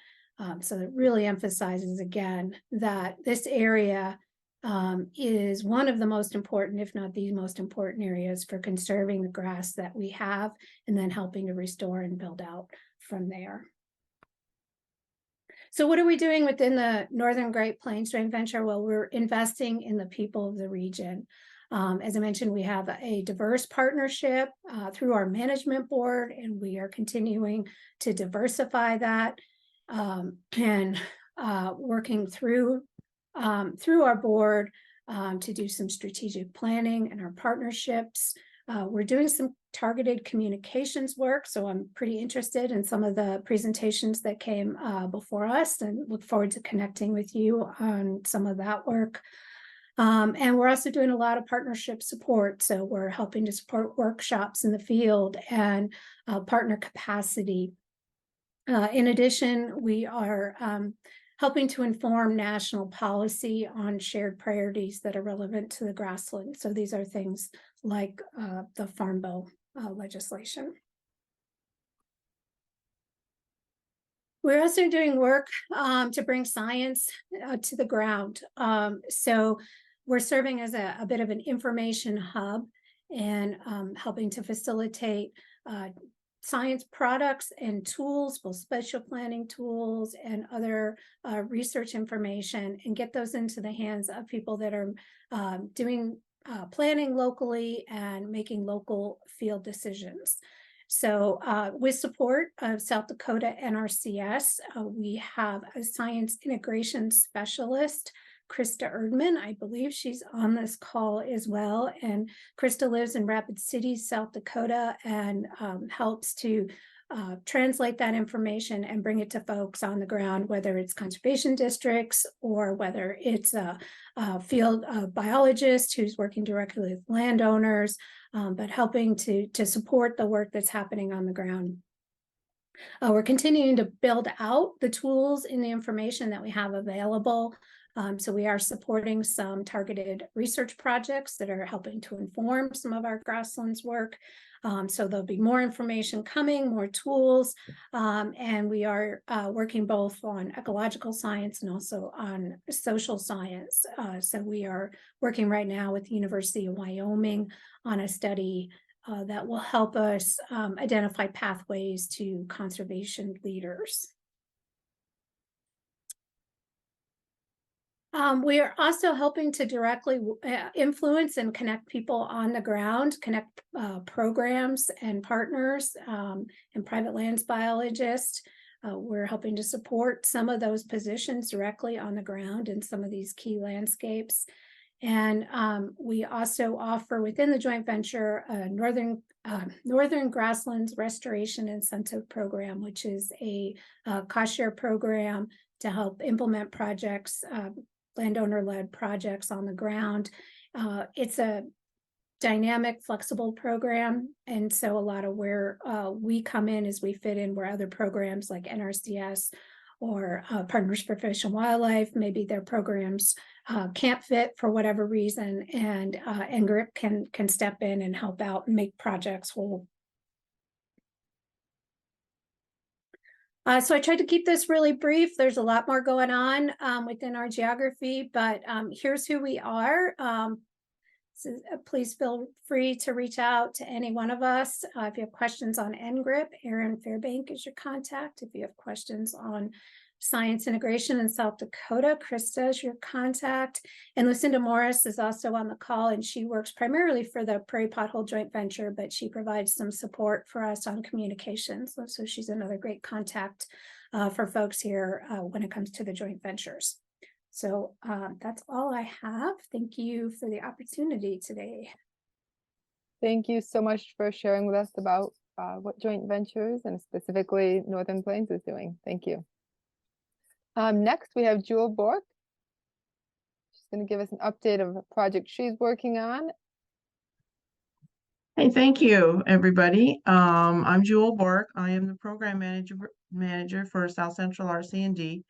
So it really emphasizes again that this area is one of the most important, if not the most important areas for conserving the grass that we have, and then helping to restore and build out from there. So what are we doing within the Northern Great Plains joint venture? Well, we're investing in the people of the region. As I mentioned, we have a diverse partnership through our management board, and we are continuing to diversify that and working through our board to do some strategic planning and our partnerships. We're doing some targeted communications work, so I'm pretty interested in some of the presentations that came before us, and look forward to connecting with you on some of that work. And we're also doing a lot of partnership support. So we're helping to support workshops in the field and partner capacity. In addition, we are helping to inform national policy on shared priorities that are relevant to the grassland. So these are things like the Farm Bill legislation. We're also doing work to bring science to the ground. So we're serving as a bit of an information hub and helping to facilitate science products and tools, both spatial planning tools and other research information, and get those into the hands of people that are doing planning locally and making local field decisions. So with support of South Dakota NRCS, we have a science integration specialist, Krista Erdman. I believe she's on this call as well. And Krista lives in Rapid City, South Dakota, and helps to translate that information and bring it to folks on the ground, whether it's conservation districts or whether it's a field biologist who's working directly with landowners, but helping to support the work that's happening on the ground. We're continuing to build out the tools and the information that we have available. So we are supporting some targeted research projects that are helping to inform some of our grasslands work. So there'll be more information coming, more tools, and we are working both on ecological science and also on social science. So we are working right now with the University of Wyoming on a study that will help us identify pathways to conservation leaders. We are also helping to directly influence and connect people on the ground, connect programs and partners and private lands biologists. We're helping to support some of those positions directly on the ground in some of these key landscapes. And we also offer within the joint venture a Northern Grasslands Restoration Incentive Program, which is a cost share program to help implement projects, landowner-led projects on the ground. It's a dynamic, flexible program. And so a lot of where we come in is we fit in where other programs like NRCS or Partners for Fish and Wildlife, maybe their programs can't fit for whatever reason, and NGRIP can step in and help out and make projects whole. So I tried to keep this really brief. There's a lot more going on within our geography, but here's who we are. So please feel free to reach out to any one of us. If you have questions on NGRIP, Erin Fairbank is your contact. If you have questions on science integration in South Dakota, Krista is your contact. And Lucinda Morris is also on the call, and she works primarily for the Prairie Pothole Joint Venture, but she provides some support for us on communications. So she's another great contact for folks here when it comes to the joint ventures. So that's all I have. Thank you for the opportunity today. Thank you so much for sharing with us about what joint ventures and specifically Northern Plains is doing. Thank you. Next, we have Jewel Bork. She's going to give us an update of a project she's working on. Hey, thank you, everybody. I'm Jewel Bork. I am the program manager for South Central RC&D.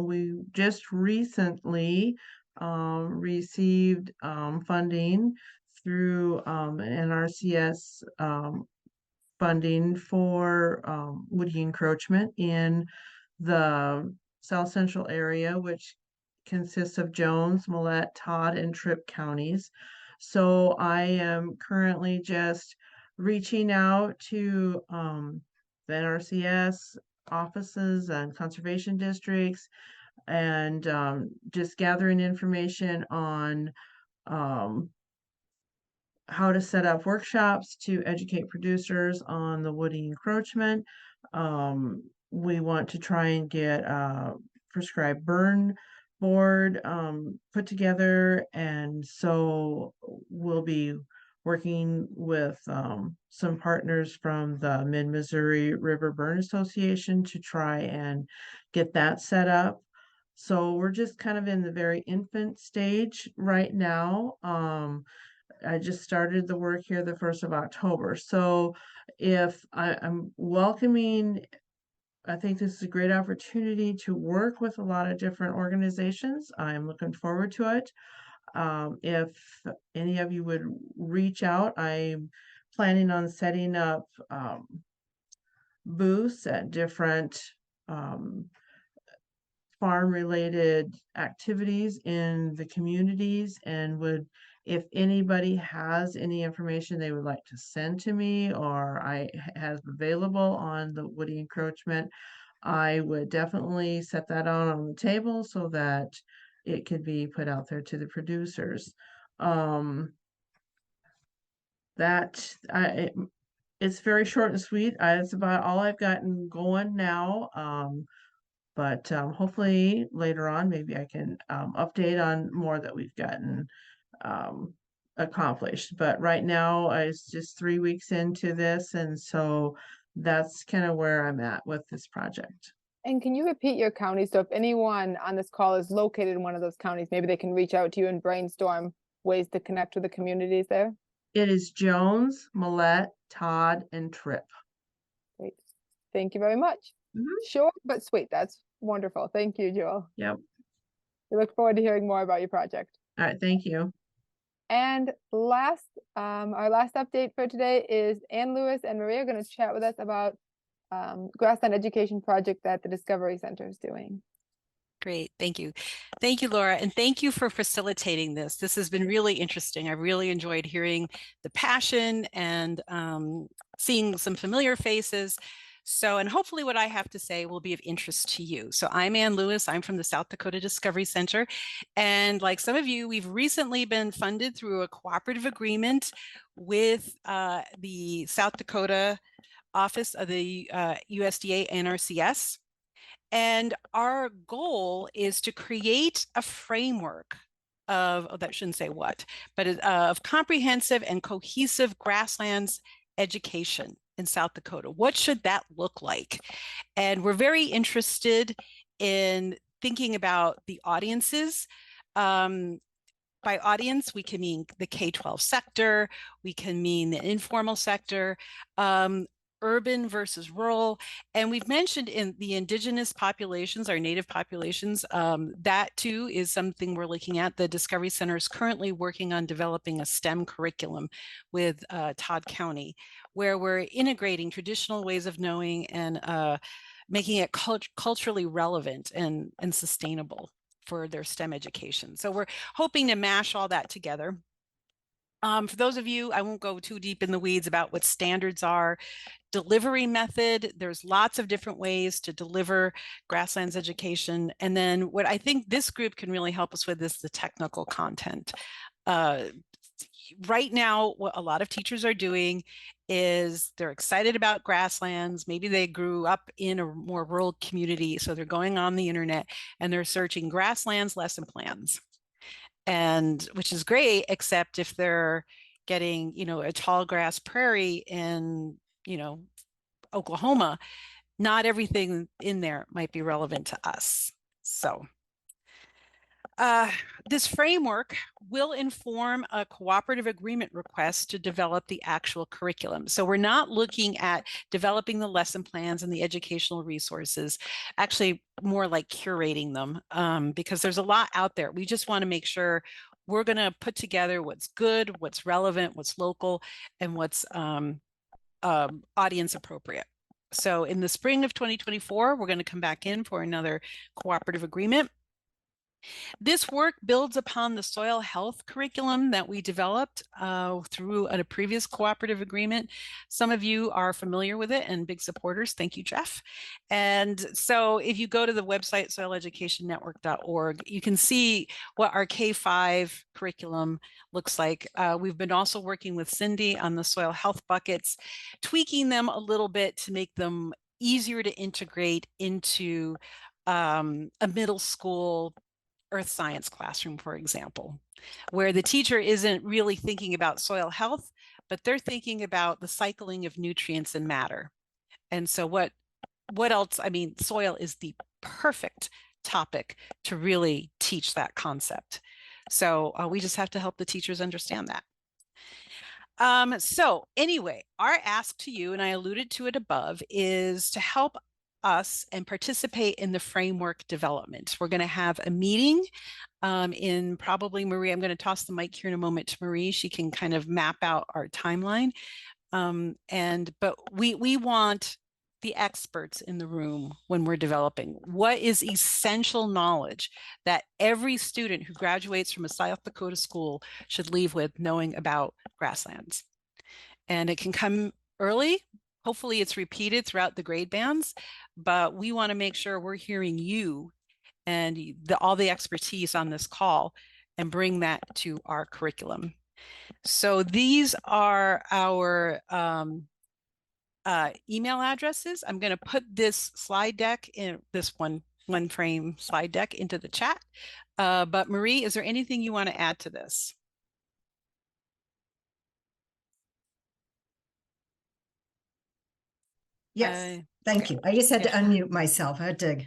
We just recently received funding through NRCS funding for woody encroachment in the South Central area, which consists of Jones, Millette, Todd, and Tripp counties. So I am currently just reaching out to the NRCS offices and conservation districts and just gathering information on how to set up workshops to educate producers on the woody encroachment. We want to try and get a prescribed burn board put together, and so we'll be working with some partners from the Mid-Missouri River Burn Association to try and get that set up. So we're just kind of in the very infant stage right now. I just started the work here the 1st of October. So if I'm welcoming, I think this is a great opportunity to work with a lot of different organizations. I'm looking forward to it. If any of you would reach out, I'm planning on setting up booths at different farm-related activities in the communities, and if anybody has any information they would like to send to me or I have available on the woody encroachment, I would definitely set that on the table so that it could be put out there to the producers. It's very short and sweet. It's about all I've gotten going now. But hopefully later on, maybe I can update on more that we've gotten accomplished. But right now, it's just 3 weeks into this, and so that's kind of where I'm at with this project. And can you repeat your county? So if anyone on this call is located in one of those counties, maybe they can reach out to you and brainstorm ways to connect with the communities there. It is Jones, Millette, Todd, and Tripp. Great. Thank you very much. Short but sweet. That's wonderful. Thank you, Joel. Yep. We look forward to hearing more about your project. All right. Thank you. And our last update for today is Ann Lewis and Maria are going to chat with us about grassland education project that the Discovery Center is doing. Great. Thank you. Thank you, Laura. And thank you for facilitating this. This has been really interesting. I've really enjoyed hearing the passion and seeing some familiar faces. So, and hopefully what I have to say will be of interest to you. So I'm Ann Lewis. I'm from the South Dakota Discovery Center. And like some of you, we've recently been funded through a cooperative agreement with the South Dakota Office of the USDA NRCS. And our goal is to create a framework of, oh, that shouldn't say what, but of comprehensive and cohesive grasslands education in South Dakota. What should that look like? And we're very interested in thinking about the audiences. By audience, we can mean the K-12 sector, we can mean the informal sector, urban versus rural. And we've mentioned in the indigenous populations, our native populations, that too is something we're looking at. The Discovery Center is currently working on developing a STEM curriculum with Todd County, where we're integrating traditional ways of knowing and making it culturally relevant and sustainable for their STEM education. So we're hoping to mash all that together. For those of you, I won't go too deep in the weeds about what standards are. Delivery method, there's lots of different ways to deliver grasslands education. And then what I think this group can really help us with is the technical content. Right now, what a lot of teachers are doing is they're excited about grasslands. Maybe they grew up in a more rural community, so they're going on the internet and they're searching grasslands lesson plans, and which is great, except if they're getting, you know, a tall grass prairie in, you know, Oklahoma, not everything in there might be relevant to us. So this framework will inform a cooperative agreement request to develop the actual curriculum. So we're not looking at developing the lesson plans and the educational resources, actually more like curating them, because there's a lot out there. We just want to make sure we're going to put together what's good, what's relevant, what's local, and what's audience appropriate. So in the spring of 2024, we're going to come back in for another cooperative agreement. This work builds upon the soil health curriculum that we developed through a previous cooperative agreement. Some of you are familiar with it and big supporters. Thank you, Jeff. And so if you go to the website, soileducationnetwork.org, you can see what our K-5 curriculum looks like. We've been also working with Cindy on the soil health buckets, tweaking them a little bit to make them easier to integrate into a middle school earth science classroom, for example, where the teacher isn't really thinking about soil health, but they're thinking about the cycling of nutrients and matter. And so what else? I mean, soil is the perfect topic to really teach that concept. So we just have to help the teachers understand that. So anyway, our ask to you, and I alluded to it above, is to help us and participate in the framework development. We're going to have a meeting in probably Marie. I'm going to toss the mic here in a moment to Marie. She can kind of map out our timeline. But we want the experts in the room when we're developing. What is essential knowledge that every student who graduates from a South Dakota school should leave with knowing about grasslands? And it can come early. Hopefully it's repeated throughout the grade bands, but we want to make sure we're hearing you and all the expertise on this call and bring that to our curriculum. So these are our email addresses. I'm going to put this slide deck in this one frame slide deck into the chat. But Marie, is there anything you want to add to this? Yes, thank you. I just had to unmute myself. I had to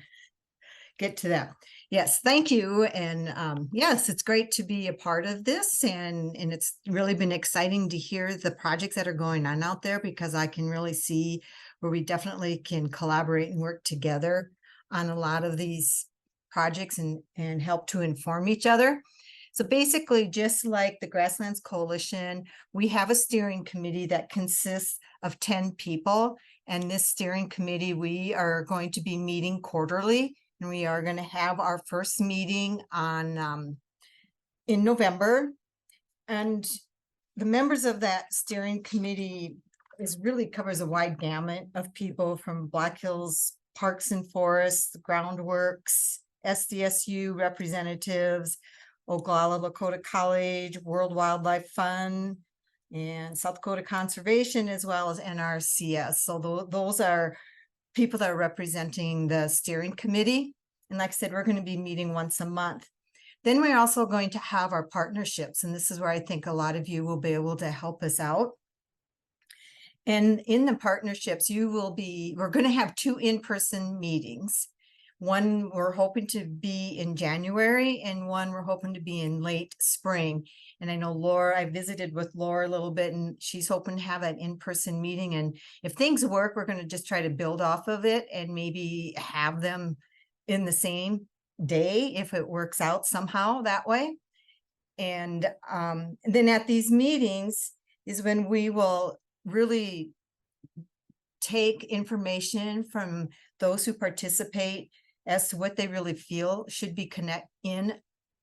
get to that. Yes, thank you. And yes, it's great to be a part of this. And it's really been exciting to hear the projects that are going on out there, because I can really see where we definitely can collaborate and work together on a lot of these projects and help to inform each other. So basically, just like the Grasslands Coalition, we have a steering committee that consists of 10 people. And this steering committee, we are going to be meeting quarterly, and we are going to have our first meeting on in November. And the members of that steering committee really covers a wide gamut of people from Black Hills Parks and Forests, Groundworks, SDSU representatives, Oglala Lakota College, World Wildlife Fund, and South Dakota Conservation, as well as NRCS. So those are people that are representing the steering committee. And like I said, we're going to be meeting once a month. Then we're also going to have our partnerships. And this is where I think a lot of you will be able to help us out. And in the partnerships, we're going to have 2 in-person meetings. One we're hoping to be in January, and one we're hoping to be in late spring. And I know Laura, I visited with Laura a little bit, and she's hoping to have an in-person meeting. And if things work, we're going to just try to build off of it and maybe have them in the same day if it works out somehow that way. And then at these meetings is when we will really take information from those who participate as to what they really feel should be connect in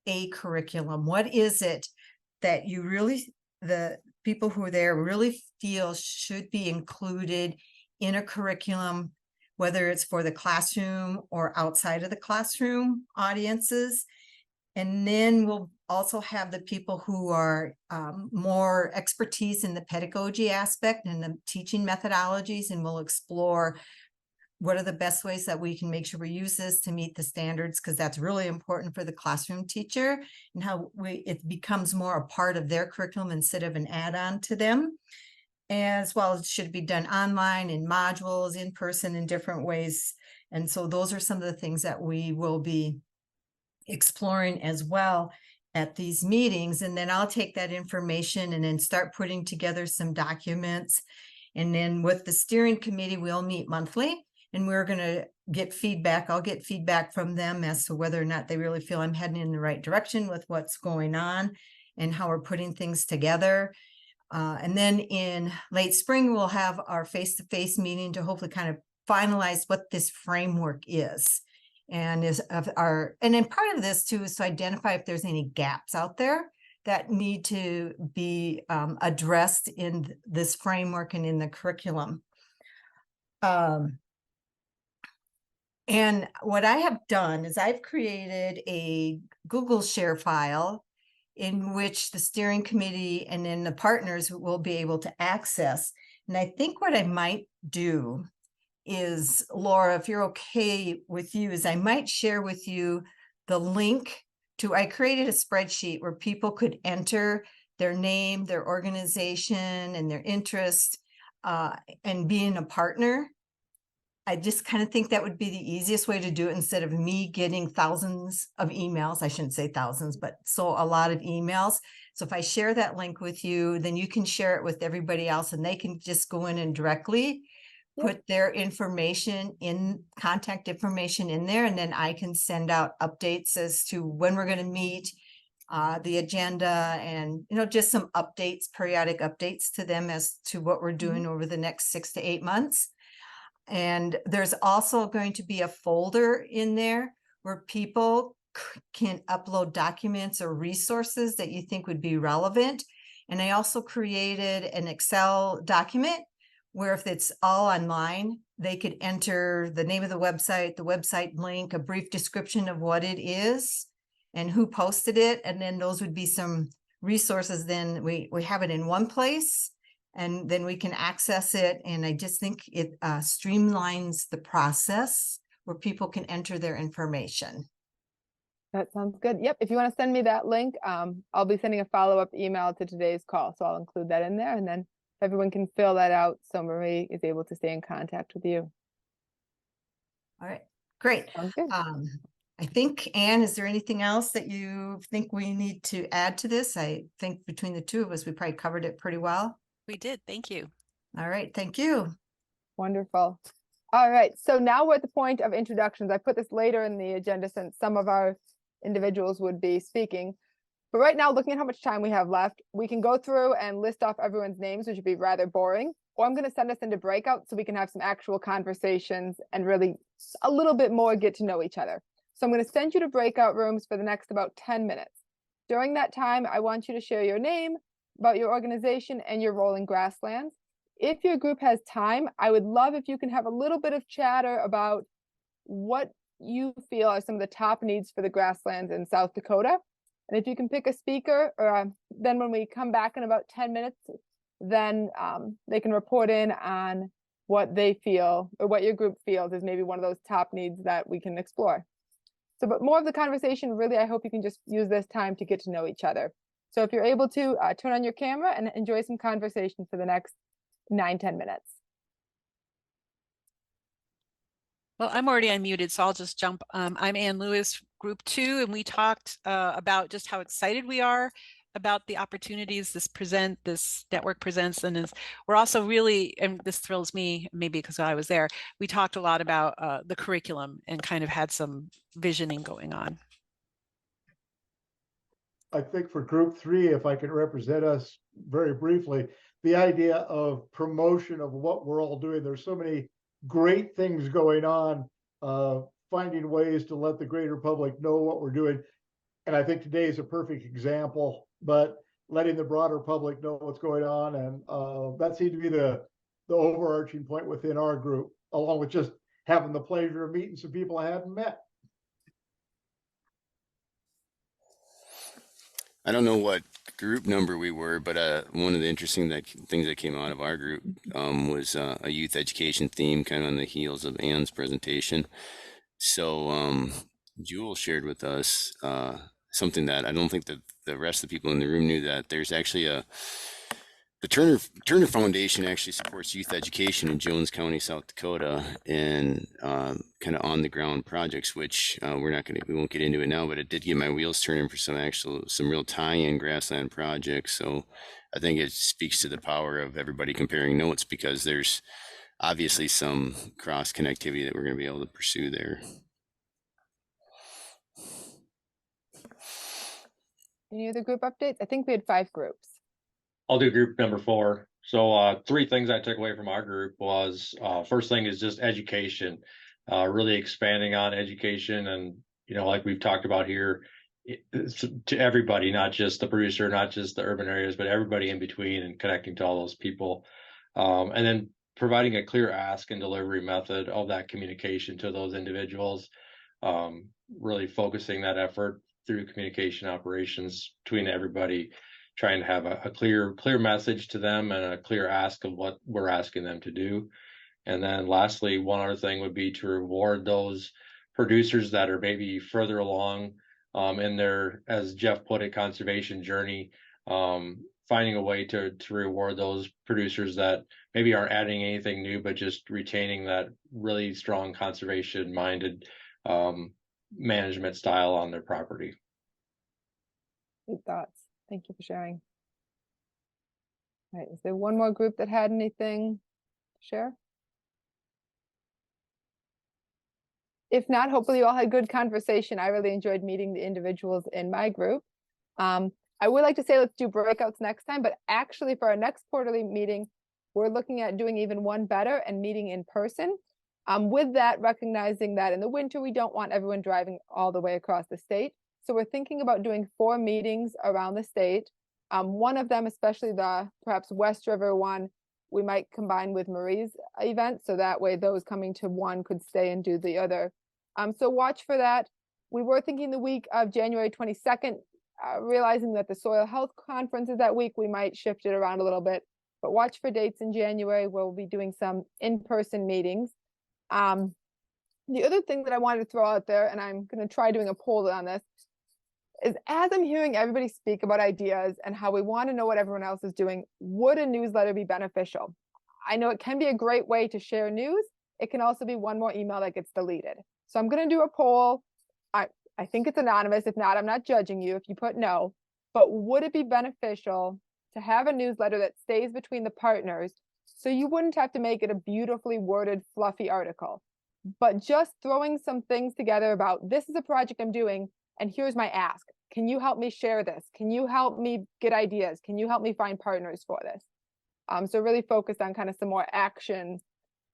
a curriculum. What is it that you really, the people who are there really feel should be included in a curriculum, whether it's for the classroom or outside of the classroom audiences? And then we'll also have the people who are more expertise in the pedagogy aspect and the teaching methodologies, and we'll explore what are the best ways that we can make sure we use this to meet the standards, because that's really important for the classroom teacher, and how it becomes more a part of their curriculum instead of an add-on to them. As well, it should be done online in modules, in person, in different ways. And so those are some of the things that we will be exploring as well at these meetings. And then I'll take that information and then start putting together some documents. And then with the steering committee, we'll meet monthly, and we're going to get feedback. I'll get feedback from them as to whether or not they really feel I'm heading in the right direction with what's going on and how we're putting things together. And then in late spring, we'll have our face-to-face meeting to hopefully kind of finalize what this framework is. And then part of this too is to identify if there's any gaps out there that need to be addressed in this framework and in the curriculum. And what I have done is I've created a Google Share file in which the steering committee and then the partners will be able to access. And I think what I might do is, Laura, if you're okay with you, is I might share with you the link to, I created a spreadsheet where people could enter their name, their organization, and their interest, and being a partner. I just kind of think that would be the easiest way to do it instead of me getting thousands of emails. I shouldn't say thousands, but so a lot of emails. So if I share that link with you, then you can share it with everybody else, and they can just go in and directly put their information in, contact information in there. And then I can send out updates as to when we're going to meet, the agenda, and, just some updates, periodic updates to them as to what we're doing over the next 6 to 8 months. And there's also going to be a folder in there where people can upload documents or resources that you think would be relevant. And I also created an Excel document where if it's all online, they could enter the name of the website link, a brief description of what it is and who posted it. And then those would be some resources. Then we have it in one place, and then we can access it. And I just think it streamlines the process where people can enter their information. That sounds good. Yep. If you want to send me that link, I'll be sending a follow-up email to today's call. So I'll include that in there, and then everyone can fill that out so Marie is able to stay in contact with you. All right, great. Sounds good. I think, Anne, is there anything else that you think we need to add to this? I think between the two of us, we probably covered it pretty well. We did. Thank you. All right. Thank you. Wonderful. All right. So now we're at the point of introductions. I put this later in the agenda since some of our individuals would be speaking. But right now, looking at how much time we have left, we can go through and list off everyone's names, which would be rather boring. Or I'm going to send us into breakout so we can have some actual conversations and really a little bit more get to know each other. So I'm going to send you to breakout rooms for the next about 10 minutes. During that time, I want you to share your name, about your organization, and your role in Grasslands. If your group has time, I would love if you can have a little bit of chatter about what you feel are some of the top needs for the grasslands in South Dakota. And if you can pick a speaker, or then when we come back in about 10 minutes, then they can report in on what they feel or what your group feels is maybe one of those top needs that we can explore. So, but more of the conversation, really, I hope you can just use this time to get to know each other. So if you're able to turn on your camera and enjoy some conversation for the next 9-10 minutes. Well, I'm already unmuted, so I'll just jump. I'm Ann Lewis, Group 2, and we talked about just how excited we are about the opportunities this network presents, and we're also really, and this thrills me, maybe because I was there, we talked a lot about the curriculum and kind of had some visioning going on. I think for Group 3, if I could represent us very briefly, the idea of promotion of what we're all doing. There's so many great things going on, finding ways to let the greater public know what we're doing. And I think today is a perfect example, but letting the broader public know what's going on. And that seemed to be the overarching point within our group, along with just having the pleasure of meeting some people I hadn't met. I don't know what group number we were, but one of the interesting things that came out of our group was a youth education theme, kind of on the heels of Ann's presentation. So Jewel shared with us something that I don't think that the rest of the people in the room knew, that there's actually the Turner Foundation actually supports youth education in Jones County, South Dakota, and kind of on the ground projects, which we won't get into it now, but it did get my wheels turning for some real tie-in grassland projects. So I think it speaks to the power of everybody comparing notes, because there's obviously some cross connectivity that we're going to be able to pursue there. Any other group updates? I think we had 5 groups. I'll do group number 4. So 3 things I took away from our group was, first thing is just education, really expanding on education. And, like we've talked about here, to everybody, not just the producer, not just the urban areas, but everybody in between, and connecting to all those people. And then providing a clear ask and delivery method of that communication to those individuals, really focusing that effort through communication operations between everybody, trying to have a clear message to them and a clear ask of what we're asking them to do. And then lastly, one other thing would be to reward those producers that are maybe further along in their, as Jeff put it, conservation journey, finding a way to reward those producers that maybe aren't adding anything new, but just retaining that really strong conservation minded management style on their property. Good thoughts. Thank you for sharing. All right, is there one more group that had anything to share? If not, hopefully you all had good conversation. I really enjoyed meeting the individuals in my group. I would like to say let's do breakouts next time, but actually for our next quarterly meeting, we're looking at doing even one better and meeting in person. With that, recognizing that in the winter, we don't want everyone driving all the way across the state. So we're thinking about doing 4 meetings around the state. One of them, especially the perhaps West River one, we might combine with Marie's event. So that way those coming to one could stay and do the other. So watch for that. We were thinking the week of January 22nd, realizing that the Soil Health Conference is that week, we might shift it around a little bit. But watch for dates in January where we'll be doing some in-person meetings. The other thing that I wanted to throw out there, and I'm going to try doing a poll on this, is as I'm hearing everybody speak about ideas and how we want to know what everyone else is doing, would a newsletter be beneficial? I know it can be a great way to share news. It can also be one more email that gets deleted. So I'm going to do a poll. I think it's anonymous. If not, I'm not judging you if you put no. But would it be beneficial to have a newsletter that stays between the partners, so you wouldn't have to make it a beautifully worded, fluffy article, but just throwing some things together about, this is a project I'm doing, and here's my ask. Can you help me share this? Can you help me get ideas? Can you help me find partners for this? So really focus on kind of some more action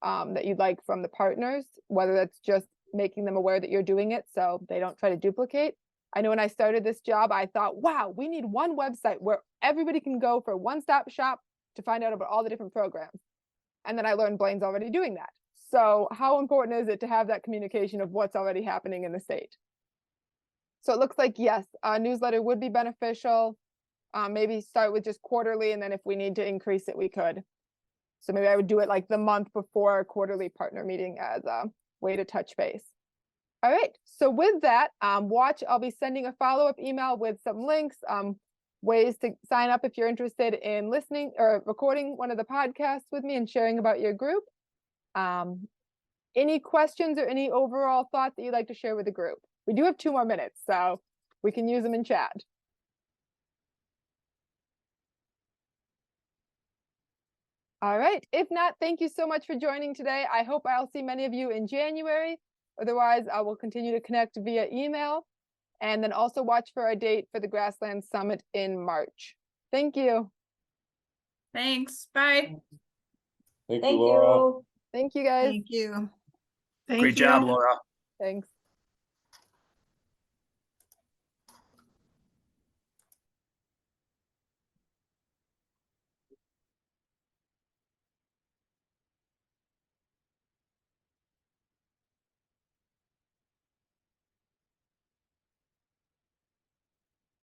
that you'd like from the partners, whether that's just making them aware that you're doing it so they don't try to duplicate. I know when I started this job, I thought, wow, we need one website where everybody can go for a one-stop shop to find out about all the different programs. And then I learned Blaine's already doing that. So how important is it to have that communication of what's already happening in the state? So it looks like, yes, a newsletter would be beneficial. Maybe start with just quarterly, and then if we need to increase it, we could. So maybe I would do it like the month before a quarterly partner meeting as a way to touch base. All right, so with that, I'll be sending a follow-up email with some links, ways to sign up if you're interested in listening or recording one of the podcasts with me and sharing about your group. Any questions or any overall thoughts that you'd like to share with the group? We do have 2 more minutes, so we can use them in chat. All right, if not, thank you so much for joining today. I hope I'll see many of you in January. Otherwise, I will continue to connect via email, and then also watch for a date for the Grasslands Summit in March. Thank you. Thanks. Bye. Thank you, Laura. Thank you, guys. Thank you. Great job, Laura. Thanks.